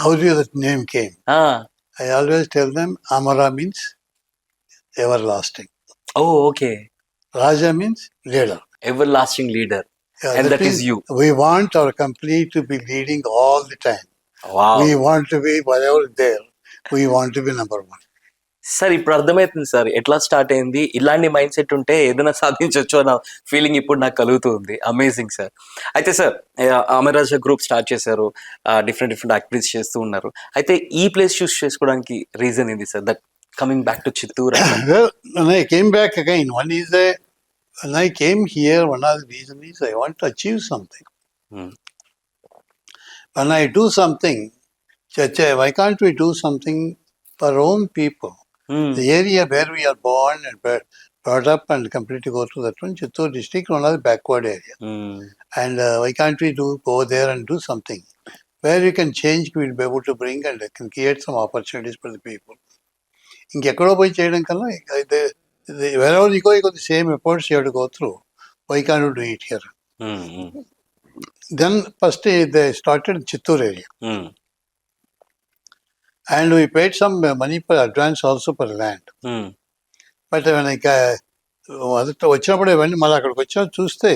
how did that name came? I always tell them Amara means everlasting. Oh, okay. Raja means leader. Everlasting leader. And that is you. We want our company to be leading all the time. Wow. We want to be whatever there. We want to be number one. Sir ఇప్పుడు అర్థమవుతుంది sir ఎట్లా start అయింది. ఇలాంటి mind set ఉంటే ఏదైనా సాధించవచ్చు అన్న feeling ఇప్పుడు నాకు కలుగుతుంది. Amazing sir. అయితే సార్ అమరాజా గ్రూప్ స్టార్ట్ చేశారు, డిఫరెంట్ యాక్టివిటీస్ చేస్తూ ఉన్నారు. అయితే ఈ ప్లేస్ చూస్ చేసుకోవడానికి రీజన్ ఏంది sir? That coming back to Chittoor. Well, when I came back again, when I came here, one of the reasons is I want to achieve something. When I do something, why can't we do something for our own people? The area where we are born and brought up and completely go to that one, Chittoor district, one of the backward area. And why can't we go there and do something where we can change, we'll be able to bring and can create some opportunities for the people. ఇంకెక్కడో పోయి చేయడం కన్నా wherever you go, you got the same efforts you have to go through. Why can't you do it here? Then first they started Chittoor area. And we paid some money for advance also for land. But ఇక మొదట వచ్చినప్పుడు ఇవన్నీ మళ్ళీ అక్కడికి వచ్చిన చూస్తే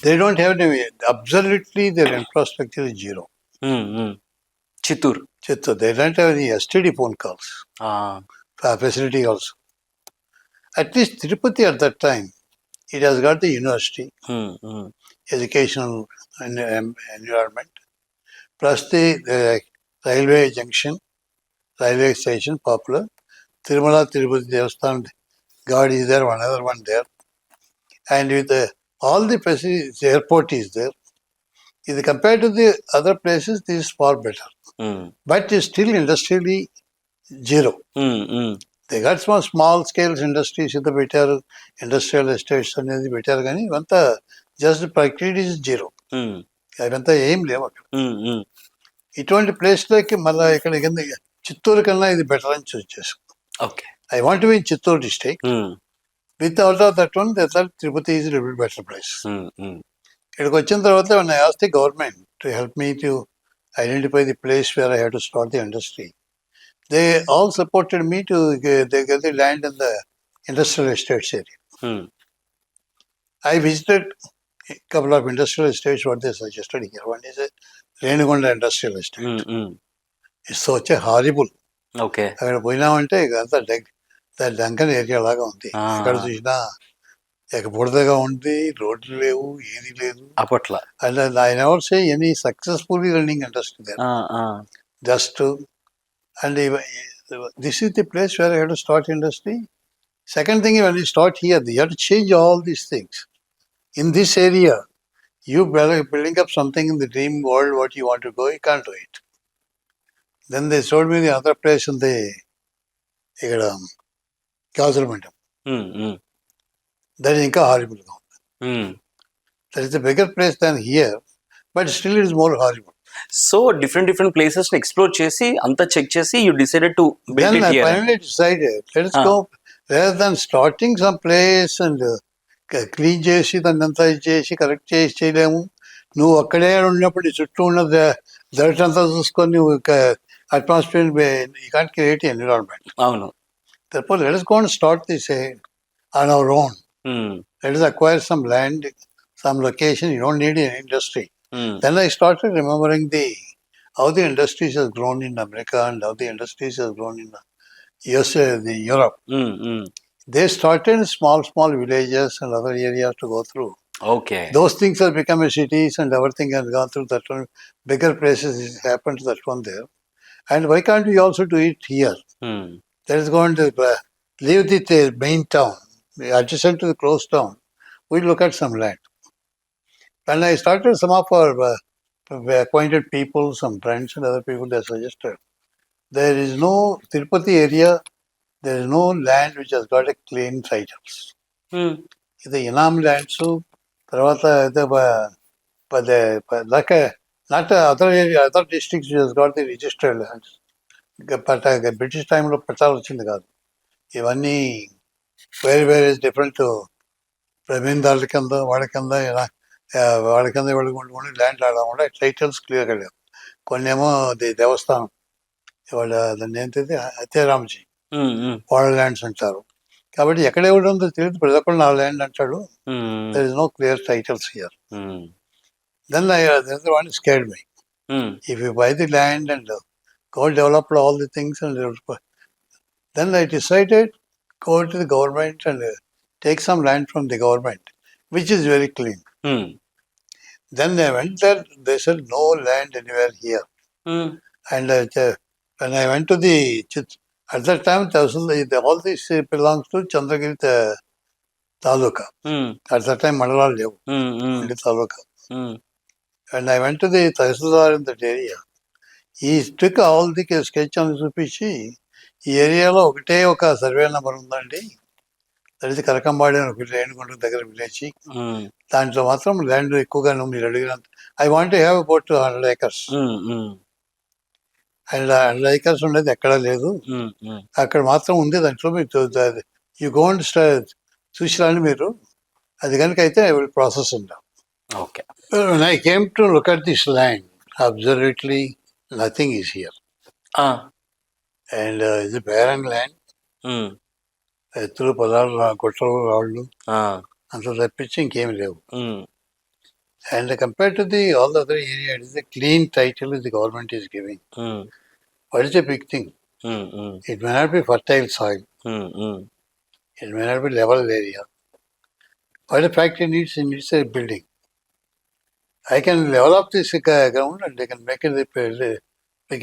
they don't have absolutely there infrastructure is zero. Chittoor. They don't have any STD phone calls facility also. At least Tirupati at that time it has got the university, educational environment, plus the railway junction, railway station popular. Tirumala Tirupati Devasthan, God is there, another one there. And with all the facilities, the airport is there. If compared to the other places, this is far better. But it's still industrially zero. They got small scale industries in the better, industrial estates and the better, just the productivity is zero. అదంతా ఏం లేవు అక్కడ. ఇటువంటి ప్లేస్లోకి మళ్ళీ ఇక్కడ చిత్తూరు కన్నా ఇది బెటర్ అని చూస్ చేసుకో. Okay, I want to be in Chittoor district. With out of that one, they thought Tirupati is a little bit better place. ఇక్కడికి వచ్చిన తర్వాత when I asked the government to help me to identify the place where I had to start the industry, they all supported me to they get the land in the industrial estates area. I visited a couple of industrial estates, what they suggested here. One is a Renugonda industrial estate. It's such a horrible. Okay. అక్కడ పోయినామంటే ఇక అంతా Duncan area లాగా ఉంది. ఎక్కడ చూసినా బురదగా ఉంది, రోడ్లు లేవు, ఏది లేదు అప్పట్లో. And I never see any successfully running industry there. Just and this is the place where I have to start industry. Second thing, when you start here, you have to change all these things. In this area, you building up something in the dream world, what you want to go, you can't do it. Then they showed me the other place in the ఇక్కడ Kazaramandam. That is ఇంకా horrible. That is a bigger place than here, but still it is more horrible. So different places ని explore చేసి అంతా check చేసి you decided to build Then it I here. finally decided, let us go, rather than starting some place and clean చేసి దాన్ని అంతా చేసి correct చేసి చేయలేము. నువ్వు అక్కడే ఉన్నప్పుడు ఈ చుట్టూ ఉన్న దర్ట్ అంతా చూసుకొని నువ్వు atmosphere, you can't create an environment. అవును. Therefore, let us go and start this on our own. Let us acquire some land, some location. You don't need an industry. Then I started remembering how the industries has grown in America and how the industries has grown in USA, Europe. They started in small villages and other areas to go through. Okay. Those things have become cities and everything has gone through that one. Bigger places happened to that one there. And why can't we also do it here? That is going to leave the main town, adjacent to the closed town. We look at some land. And I started some of our acquainted people, some friends and other people, they suggested. There is no Tirupati area, there is no land which has got a clean titles. The Inam lands, తర్వాత like not other area, other districts which has got the registered lands. But British టైంలో పట్టాలు వచ్చింది కాదు. ఇవన్నీ వేరే different జమీందారుల కింద వాళ్ళ కింద వాళ్ళకుండి ల్యాండ్ ఆడకుండా టైటిల్స్ క్లియర్గా లేవు. కొన్ని ఏమో దేవస్థానం వాళ్ళ దాన్ని ఏంటంటే అత్యారామజీ వాళ్ళ ల్యాండ్స్ అంటారు. కాబట్టి ఎక్కడ ఎవరు ఉందో తెలియదు, ప్రతి ఒక్కరు నా ల్యాండ్ అంటాడు. There is no clear titles here. Then the other one scared me. If you buy the land and go develop all the things, and then I decided go to the government and take some land from the government, which is very clean. Then I went there. They said no land anywhere here. And when I went to at that time, all this belongs to Chandragiri Taluka. At that time, Mandalalu levu, only Taluka. When I went to the Tahsildar in that area, he took all the sketch on చూపించి ఈ ఏరియాలో ఒకటే ఒక survey number ఉందండి, that is Karakambadi అని ఒక రేణుగుంట దగ్గర village. దాంట్లో మాత్రం ల్యాండ్ ఎక్కువగా మీరు అడిగినంత. I want to have about 200 acres. And acres ఉండేది ఎక్కడా లేదు. అక్కడ మాత్రం ఉంది. దాంట్లో మీరు యూ గోంట్ చూసిరాని మీరు అది కనుక అయితే ఐ విల్ ప్రాసెస్ ఉందా. Okay. When I came to look at this land, observately, nothing is here. And it's a barren land. ఎత్తులు పొలాలు గుట్టలు రాళ్ళు అంత తప్పించి ఇంకేం లేవు. And compared to all the other area, it is a clean title the government is giving. What is a big thing? It may not be fertile soil. It may not be level area. But the fact it needs a building. I can level up this ground and they can make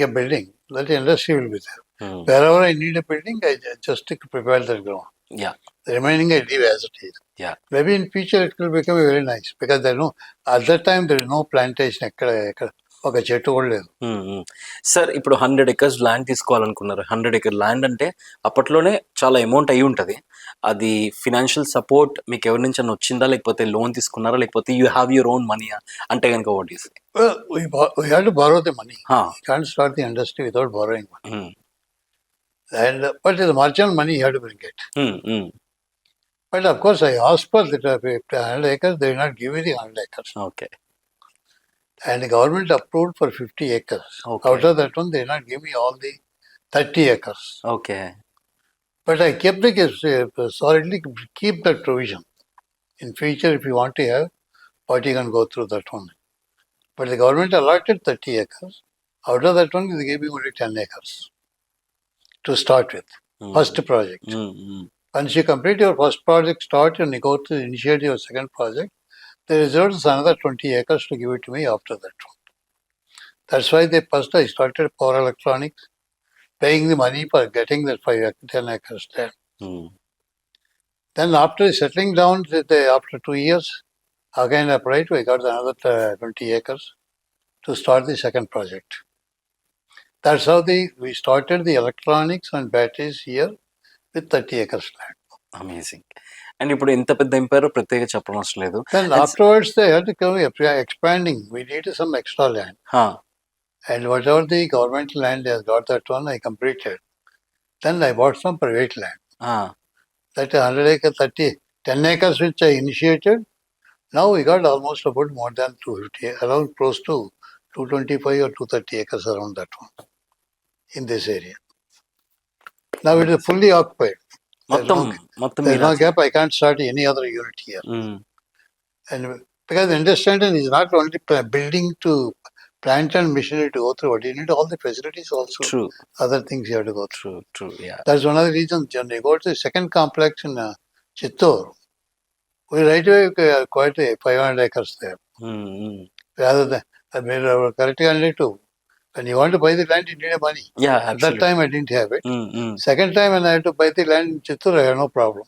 a building. That industry will be there. Wherever I need a building, I just prepare that ground. Yeah. The remaining I leave as it is. Yeah. Maybe in future it will become very nice because there no at that time there is no plantation. ఒక చెట్టు కూడా లేదు. Sir ఇప్పుడు 100 acres land తీసుకోవాలనుకున్నారు. 100 acre land అంటే అప్పట్లోనే చాలా amount అయ్యి ఉంటుంది. అది ఫినాన్షియల్ సపోర్ట్ మీకు ఎవరి నుంచి అన్న వచ్చిందా, లేకపోతే లోన్ తీసుకున్నారా, లేకపోతే యూ హ్యావ్ యువర్ ఓన్ మనీయా అంటే కనుక what is? We had to borrow the money. You can't start the industry without borrowing money. And but the marginal money you have to bring it. But of course I asked for the 100 acres. They will not give me the 100 acres. Okay. And the government approved for 50 acres. Okay. Out of that one, they did not give me all the 30 acres. Okay. But I kept solidly keep that provision. In future, if you want to have, what you can go through that one. But the government allotted 30 acres. Out of that one, they gave me only 10 acres to start with. First project. Once you complete your first project, and you go to initiate your second project, the result is another 20 acres to give it to me after that one. That's why first I started power electronics, paying the money for getting that 10 acres there. Then after settling down, after 2 years, again I applied, I got another 20 acres to start the second project. That's how we started the electronics and batteries here with 30 acres land. Amazing. And ఇప్పుడు ఎంత పెద్ద umpire ప్రత్యేక చెప్పడం అవసరం లేదు. Then afterwards they had to come expanding. We needed some extra land. And whatever the government land has got, that one I completed. Then I bought some private land. That 100 acres, 10 acres which I initiated. Now we got almost about more than 250, around close to 225 or 230 acres around that one in this area. Now it is fully occupied. There's no gap. I can't start any other unit here. And because understanding is not only building to plant and machinery to go through, but you need all the facilities also. True. Other things you have to go through. True. Yeah. That's one of the reasons. When you go to the second complex in Chittor, we right away acquired 500 acres there. Rather than correctly only to. When you want to buy the land, you need money. Yeah, At that time, I didn't have it. Second time, when I had to buy the land in Chittor, I had no problem.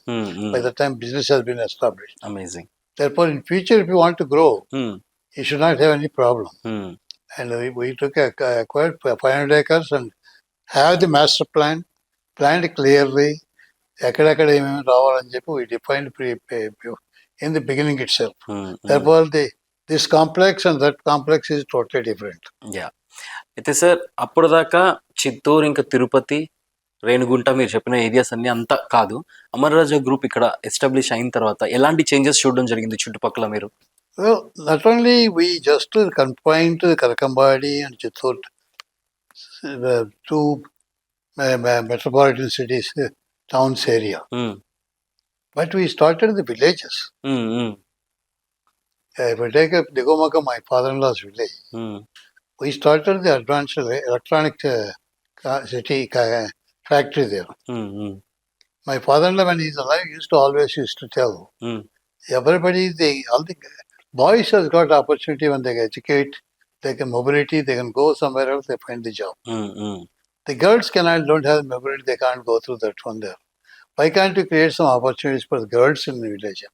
By the time business has been established. Amazing. Therefore, in future, if you want to grow, you should not have any problem. And we acquired 500 acres and have the master plan, planned clearly. We defined in the beginning itself. Therefore, this complex and that complex is totally different. Yeah. అయితే sir అప్పుడు దాకా చిత్తూరు ఇంకా తిరుపతి రేణిగుంట మీరు చెప్పిన areas అన్ని అంతా కాదు, Amara Raja group ఇక్కడ ఎస్టాబ్లిష్ అయిన తర్వాత ఎలాంటి చేంజెస్ చూడడం జరిగింది చుట్టుపక్కల మీరు? Well, not only we just confined to Karakambadi and Chittoor, two metropolitan cities, towns area, but we started the villages. If we take up Digomaka, my father-in-law's village, we started the advanced electronic city factory there. My father-in-law, when he's alive, used to tell everybody, all the boys has got opportunity when they educate, they can mobility, they can go somewhere else, they find the job. The girls don't have mobility, they can't go through that one there. Why can't you create some opportunities for the girls in the village?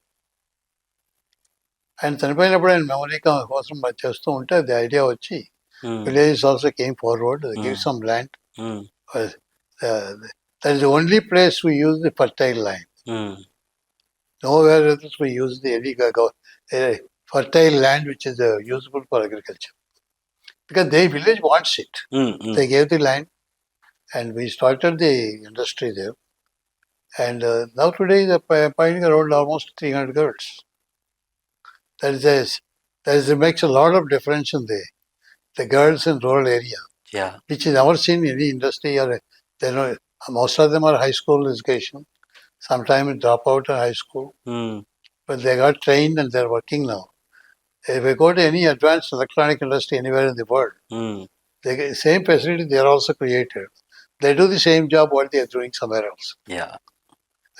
And చనిపోయినప్పుడు ఆయన memory కోసం చేస్తూ ఉంటే the idea వచ్చి villages also came forward, they gave some land. That is the only place we use the fertile land. Nowhere else we use the fertile land which is usable for agriculture. because their village wants it. Mm, mm. They gave the land, and we started the industry there. And now today they're employing around almost 300 girls. Makes a lot of difference in the girls in rural area, Yeah. which is never seen in any industry. Or they know most of them are high school education. Sometimes drop out of high school, Mm, but they got trained and they're working now. If we go to any advanced electronic industry anywhere in the world, mm. they get the same facility they are also created. They do the same job what they are doing somewhere else. Yeah.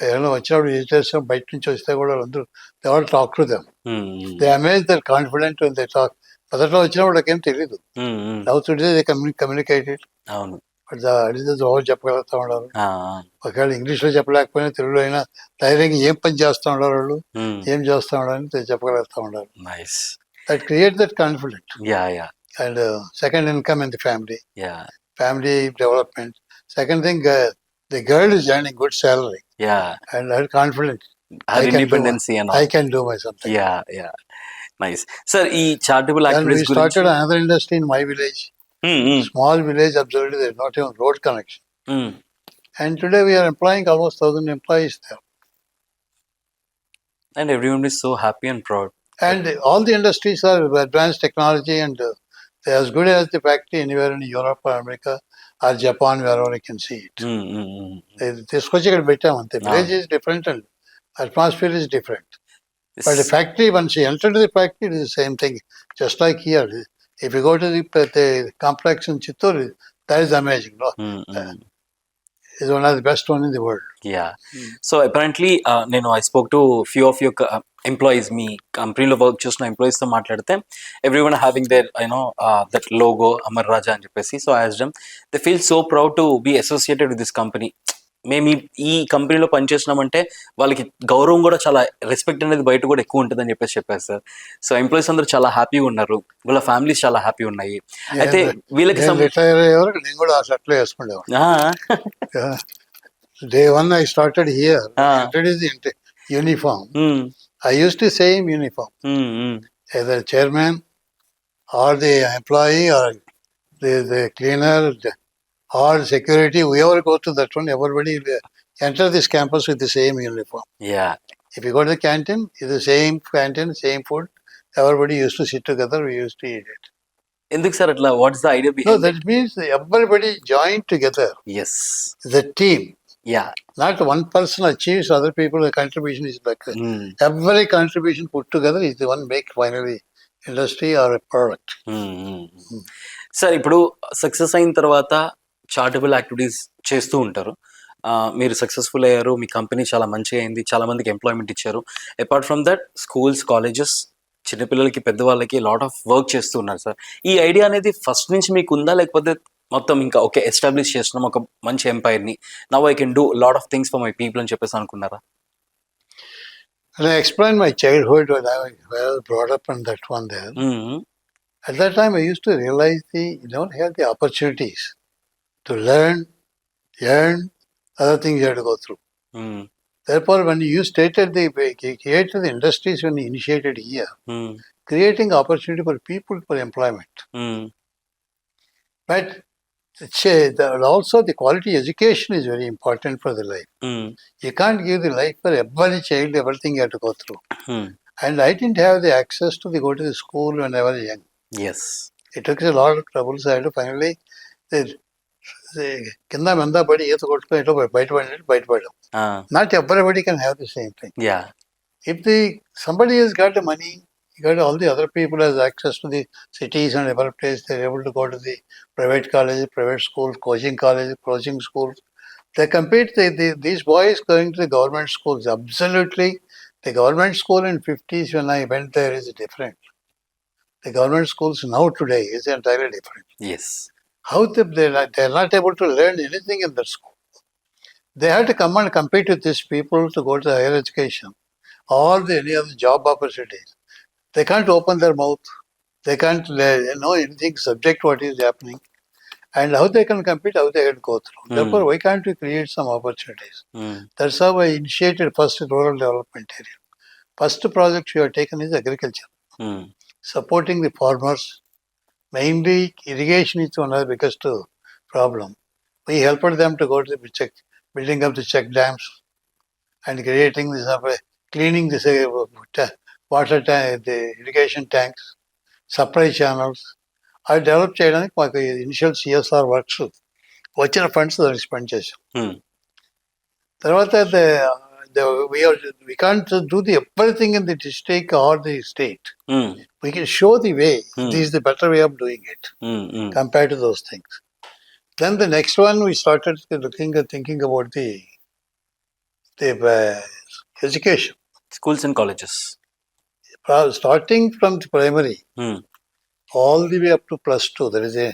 ఏమైనా వచ్చినప్పుడు visitors బయట నుంచి వస్తే కూడా అందరూ they all talk to them. Mm, mm. They amaze their confident they talk. మొదట్లో వచ్చినప్పుడు నాకేం తెలియదు. Mm, mm. Now today they communicated. అవును. బట్ అడిగితే జవాబు చెప్పగలుగుతూ ఉన్నారు. ఆ, ఒకవేళ ఇంగ్లీష్లో చెప్పలేకపోయినా తెలుగులో అయినా ధైర్యంగా ఏం పని చేస్తూ ఉన్నారు వాళ్ళు, mm. ఏం చేస్తూ ఉన్నారని చెప్పగలుగుతూ ఉన్నారు. Nice. That create that confident Yeah, yeah, and second income in the family. yeah, Family development. Second thing, the girl is earning good salary yeah. and her confidence. Her I can do independency and all. I can do my something. Yeah, yeah. Nice. Sir, ఈ charitable Then we activities started గురించి. another industry in my village. Small village, absolutely there is not even road connection. And today we are employing almost 1,000 employees there. And everyone is so happy and proud. And all the industries are advanced technology and they're as good as the factory anywhere in Europe or America or Japan, wherever you can see it. తీసుకొచ్చి ఇక్కడ పెట్టాం అంతే. Village is different and atmosphere is different. But the factory, once you enter the factory, it is the same thing. Just like here, if you go to the complex in Chittoor, that is amazing. No? It's one of the best one in the world. Yeah. So apparently, నేను I spoke to few of your employees, మీ కంపెనీలో work చేసిన employees తో మాట్లాడితే everyone having there that logo Amar Raja అని చెప్పేసి. So as them they feel so proud to be associated with this company. మేము ఈ కంపెనీలో పనిచేసినామంటే వాళ్ళకి గౌరవం కూడా చాలా, రెస్పెక్ట్ అనేది బయట కూడా ఎక్కువ ఉంటుందని చెప్పేసి చెప్పారు సార్. సో ఎంప్లాయీస్ అందరూ చాలా హ్యాపీగా ఉన్నారు, వాళ్ళ ఫ్యామిలీస్ చాలా హ్యాపీ ఉన్నాయి. అయితే వీళ్ళకి రిటైర్ అయ్యేవారు నేను కూడా ఆ షర్ట్లు వేసుకునేవాడు. Day one I started here. Introduced the uniform. I used the same uniform. Either chairman or the employee or the cleaner or security, whoever goes to that one, everybody will enter this campus with the same uniform. Yeah. If you go to the canteen, it's the same canteen, same food. Everybody used to sit together, we used to eat it. ఎందుకు sir అట్లా? What's the idea No, behind? that means everybody joined together. Yes. The team. Yeah. Not one person achieves, other people, the contribution is like that. Every contribution put together is the one make finally industry or a product. Sir ఇప్పుడు success అయిన తర్వాత charitable activities చేస్తూ ఉంటారు. మీరు successful అయ్యారు, మీ company చాలా మంచిగా అయింది, చాలా మందికి ఎంప్లాయ్మెంట్ ఇచ్చారు. Apart from that schools, colleges, చిన్నపిల్లలకి, పెద్దవాళ్ళకి లాట్ ఆఫ్ వర్క్ చేస్తూ ఉన్నారు సార్. ఈ ఐడియా అనేది ఫస్ట్ నుంచి మీకు ఉందా, లేకపోతే మొత్తం ఇంకా ఓకే ఎస్టాబ్లిష్ చేస్తున్నాం ఒక మంచి ఎంపైర్ని, now I can do lot of things for my people అని చెప్పేసి అనుకున్నారా? And I explained my childhood when I was brought up in that one there. At that time, I used to realize you don't have the opportunities to learn, earn, other things you have to go through. Therefore, when you created the industries when you initiated here, creating opportunity for people for employment. But also the quality education is very important for the life. You can't give the life for every child, everything you have to go through. And I didn't have the access to go to the school when I was young. Yes. It took a lot of trouble. So I had to finally కింద మందా పడి ఈత కొట్టుకుని బయటపడడం. Not everybody can have the same thing. Yeah. If somebody has got the money, you got all the other people has access to the cities and every place, they're able to go to the private colleges, private schools, coaching colleges, coaching schools. They compete. These boys going to the government schools. Absolutely, the government school in 50s when I went there is different. The government schools now today is entirely different. Yes. How they're not able to learn anything in that school. They have to come and compete with these people to go to higher education. Any other job opportunities. They can't open their mouth. They can't know anything subject what is happening. And how they can compete, how they can go through. Therefore, why can't we create some opportunities? That's how I initiated first rural development area. First project we have taken is agriculture. Supporting the farmers Mainly irrigation is one of the biggest problem. We helped them to go to the building of the check dams and creating this cleaning this water tank, the irrigation tanks, supply channels. అవి develop చేయడానికి మాకు initial CSR works వచ్చిన funds దానికి spend చేసాం. Hmm. తర్వాత we can't do the everything in the district or the state. Hmm. We can show the way. Hmm. This is the better way of doing it Hmm. Hmm. compared to those things. Then the next one we started thinking about the education. Schools and colleges. Starting from the primary Hmm. all the way up to +2, there is a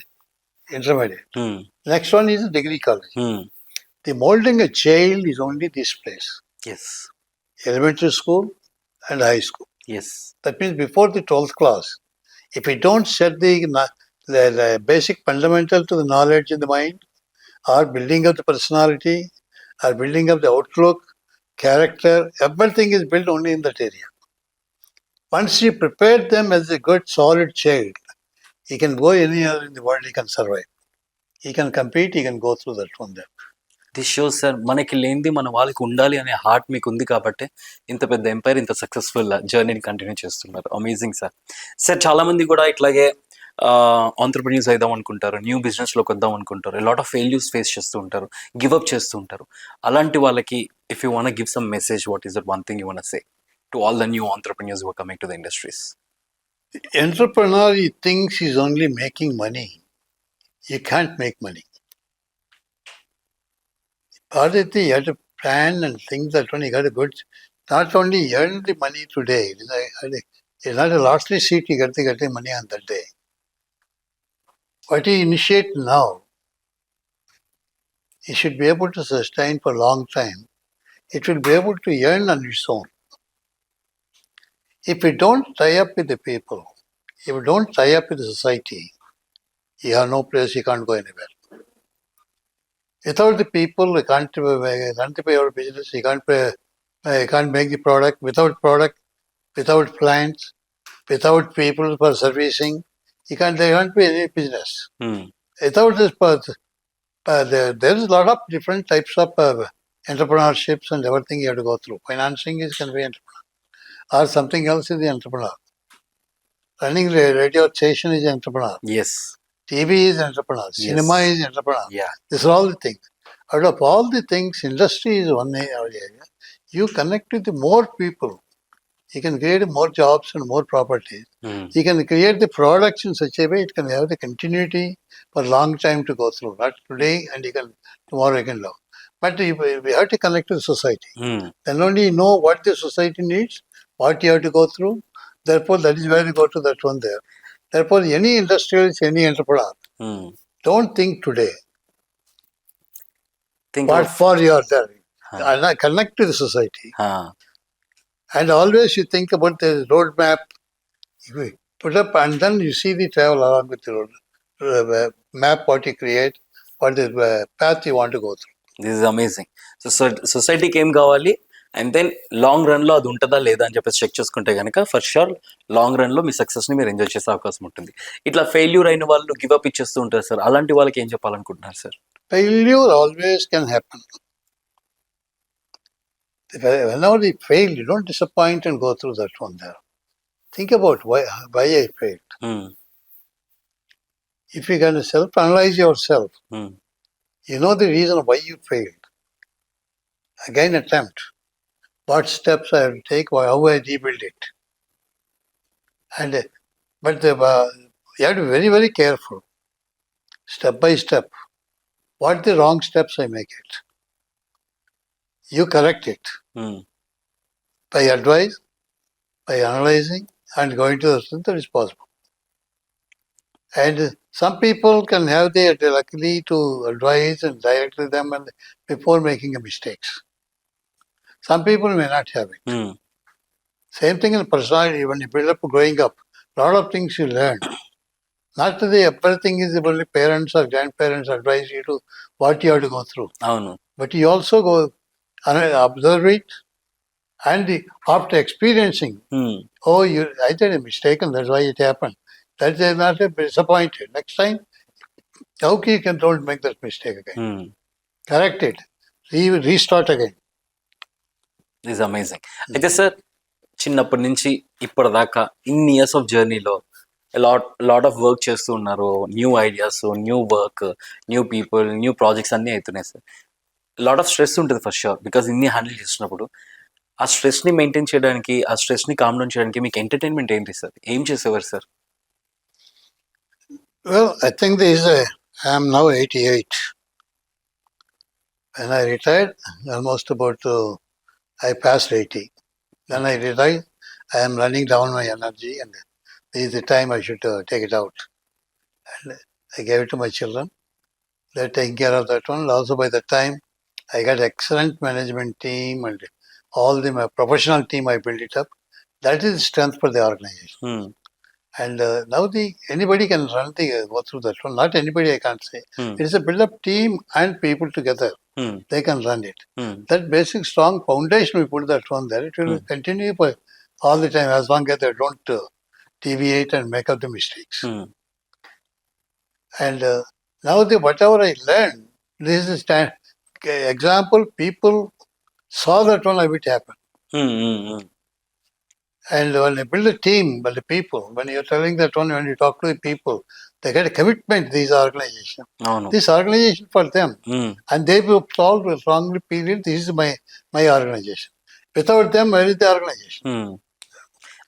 intermediate. Hmm. Next one is a degree college. Hmm. The molding a child is only this place, Yes. elementary school and high school. Yes. That means before the 12th class, if we don't set the basic fundamental to the knowledge in the mind, or building of the personality, or building of the outlook, character, everything is built only in that area. Once you prepare them as a good solid child, he can go anywhere in the world, he can survive. He can compete, he can go through that one there. This shows sir మనకి లేనిది మన వాళ్ళకి ఉండాలి అనే heart మీకు ఉంది కాబట్టి ఇంత పెద్ద ఎంపైర్ ఇంత సక్సెస్ఫుల్ జర్నీని కంటిన్యూ చేస్తున్నారు. Amazing sir. సార్ చాలా మంది కూడా ఇట్లాగే ఆంటర్ప్రెన్యూర్స్ అయిదాం అనుకుంటారు, న్యూ బిజినెస్లోకి వద్దాం అనుకుంటారు, లాట్ ఆఫ్ ఫెయిల్యూర్స్ ఫేస్ చేస్తూ ఉంటారు, గివ్ అప్ చేస్తూ ఉంటారు. అలాంటి వాళ్ళకి if you want give some message, what is that one thing you want say to all the new entrepreneurs who are coming to the industries? The entrepreneur, he thinks he's only making money. You can't make money. Aditi, you have to plan and think that when you got a good, not only earn the money today, it's not a lottery seat you get the money on that day. What you initiate now, you should be able to sustain for a long time. It will be able to earn on its own. If you don't tie up with the people, if you don't tie up with the society, you have no place, you can't go anywhere. Without the people, you can't pay your business, you can't make the product, without clients, without people for servicing, there can't be any business. Hmm. Without this, there is a lot of different types of entrepreneurships and everything you have to go through. Financing can be entrepreneur, or something else is the entrepreneur. Running radio station is entrepreneur. Yes. TV is entrepreneur. Yes. Cinema is entrepreneur. Yeah. These are all the things. Out of all the things, industry is one area. You connect with more people. You can create more jobs and more properties. Hmm. You can create the products in such a way it can have the continuity for a long time to go through. Not today and tomorrow you can love. But we have to connect to the society. Hmm. Then only you know what the society needs, what you have to go through. Therefore, that is where you go to that one there. Therefore, any industrialist, any entrepreneur, Hmm. don't think today. Think What of, for you are there. Huh. Connect to the society. huh. And always you think about the roadmap. You put up and then you see the travel along with the road map, what you create, what is the path you want to go through. This is amazing. So సొసైటీకి ఏం కావాలి and then long రన్లో అది ఉంటుందా లేదా అని చెప్పేసి check చేసుకుంటే కనుక ఫర్ షూర్ లాంగ్ రన్లో మీ సక్సెస్ని మీరు ఎంజాయ్ చేసే అవకాశం ఉంటుంది. ఇట్లా ఫెయిల్యూర్ అయిన వాళ్ళు గివ్ అప్ ఇచ్చేస్తూ ఉంటారు సార్. అలాంటి వాళ్ళకి ఏం చెప్పాలనుకుంటున్నారు sir? Failure always can happen. Whenever you fail, you don't disappoint and go through that one there. Think about why I failed. Hmm. If you can self-analyze yourself, Hmm. you know the reason why you failed. Again, attempt. What steps I have to take, how I rebuild it. But you have to be very, very careful. Step by step. What the wrong steps I make it. You correct it Hmm. by advice, by analyzing and going to the strength that is possible. And some people can have the luckily to advise and direct them and before making a mistakes. Some people may not have it. Hmm. Same thing in personality. When you build up growing up, lot of things you learn. Not that everything is only parents or grandparents advise you to what you have to go through. అవును. But you also go and observe it, and after experiencing, Hmm. oh, I did a mistake and that's why it happened. That is not a disappointed. Next time, how you can don't make that mistake again. Correct it. Restart again. Is amazing. అయితే sir చిన్నప్పటి నుంచి ఇప్పటిదాకా ఇన్ని years of జర్నీలో lot of work చేస్తూ ఉన్నారు. New ideas, new work, new people, new projects అన్నీ అవుతున్నాయి సార్. లాట్ ఆఫ్ స్ట్రెస్ ఉంటుంది ఫర్ షూర్, బికాస్ ఇన్ని హ్యాండిల్ చేస్తున్నప్పుడు ఆ స్ట్రెస్ని మెయింటైన్ చేయడానికి, ఆ స్ట్రెస్ని కామ్ డౌన్ చేయడానికి మీకు ఎంటర్టైన్మెంట్ ఏంటి సార్? ఏం చేసేవారు sir? Well, I think I am now 88. When I retired, almost about I passed 80. Then I realized I am running down my energy, and this is the time I should take it out. And I gave it to my children. They're taking care of that one. Also, by the time I got excellent management team and all my professional team, I built it up. That is strength for the organization. And now anybody can run go through that one. Not anybody, I can't say. It is a build-up team and people together. They can run it. That basic strong foundation, we put that one there. It will continue for all the time as long as they don't deviate and make up the mistakes. And now whatever I learned, this is example. People saw that one, it happen. And when you build a team, but the people, when you're telling that one, when you talk to the people, they get a commitment to these organizations. This organization for them. And they will solve strongly feel this is my organization. Without them, where is the organization?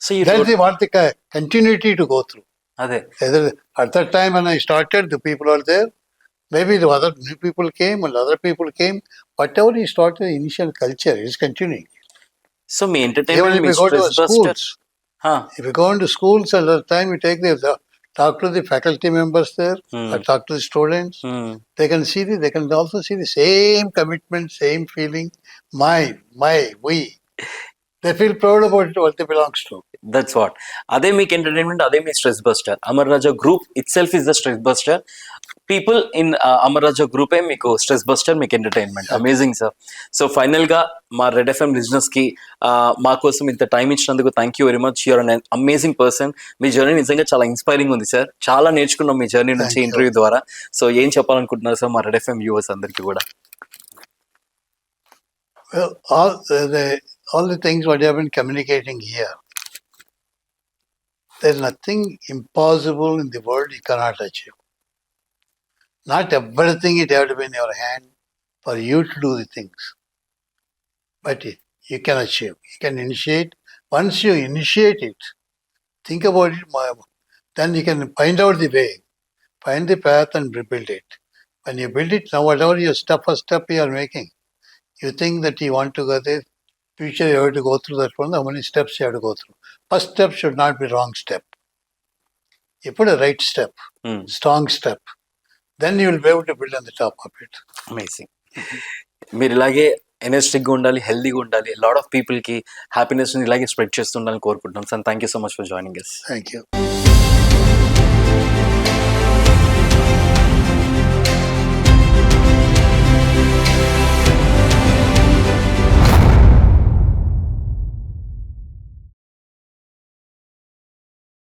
So That's what the continuity to go through. At that time when I started, the people are there. Maybe the other new people came and other people came. Whatever you started, the initial culture is continuing. So me Even entertainment if you means go to stress buster. schools, Huh. if you go into schools, at that time you take talk to the faculty members there, or talk to the students. They can see they can also see the same commitment, same feeling. We. They feel proud about it, what they belongs to. That's what. అదే మీకు entertainment, అదే మీ stress buster. Amar Raja group itself is the stress buster. People in Amar Raja గ్రూపే మీకు stress buster, మీకు entertainment. Amazing sir. So final గా మా red FM listeners కి మా కోసం ఇంత టైం ఇచ్చినందుకు thank you very much. You're an amazing person. మీ జర్నీ నిజంగా చాలా ఇన్స్పైరింగ్ ఉంది సార్. చాలా నేర్చుకున్నాం మీ జర్నీ నుంచి ఇంటర్వ్యూ ద్వారా. సో ఏం చెప్పాలనుకుంటున్నారు సార్ మా రెడ్ ఎఫ్ఎం వ్యూవర్స్ అందరికీ కూడా? Well, all the things what you have been communicating here, there's nothing impossible in the world you cannot achieve. Not everything it have to be in your hand for you to do the things. But you can achieve. You can initiate. Once you initiate it, think about it, then you can find out the way, find the path and rebuild it. When you build it, now whatever your first step you are making, you think that you want to go there, future you have to go through that one, how many steps you have to go through. First step should not be wrong step. You put a right step, strong step. Then you will be able to build on the top of it. Amazing. మీరు ఇలాగే ఎనర్జెటిక్గా ఉండాలి, హెల్దీగా ఉండాలి, lot of పీపుల్కి happiness ఇలాగే spread చేస్తుండాలని కోరుకుంటున్నాం sir. Thank you so much for joining us. Thank you.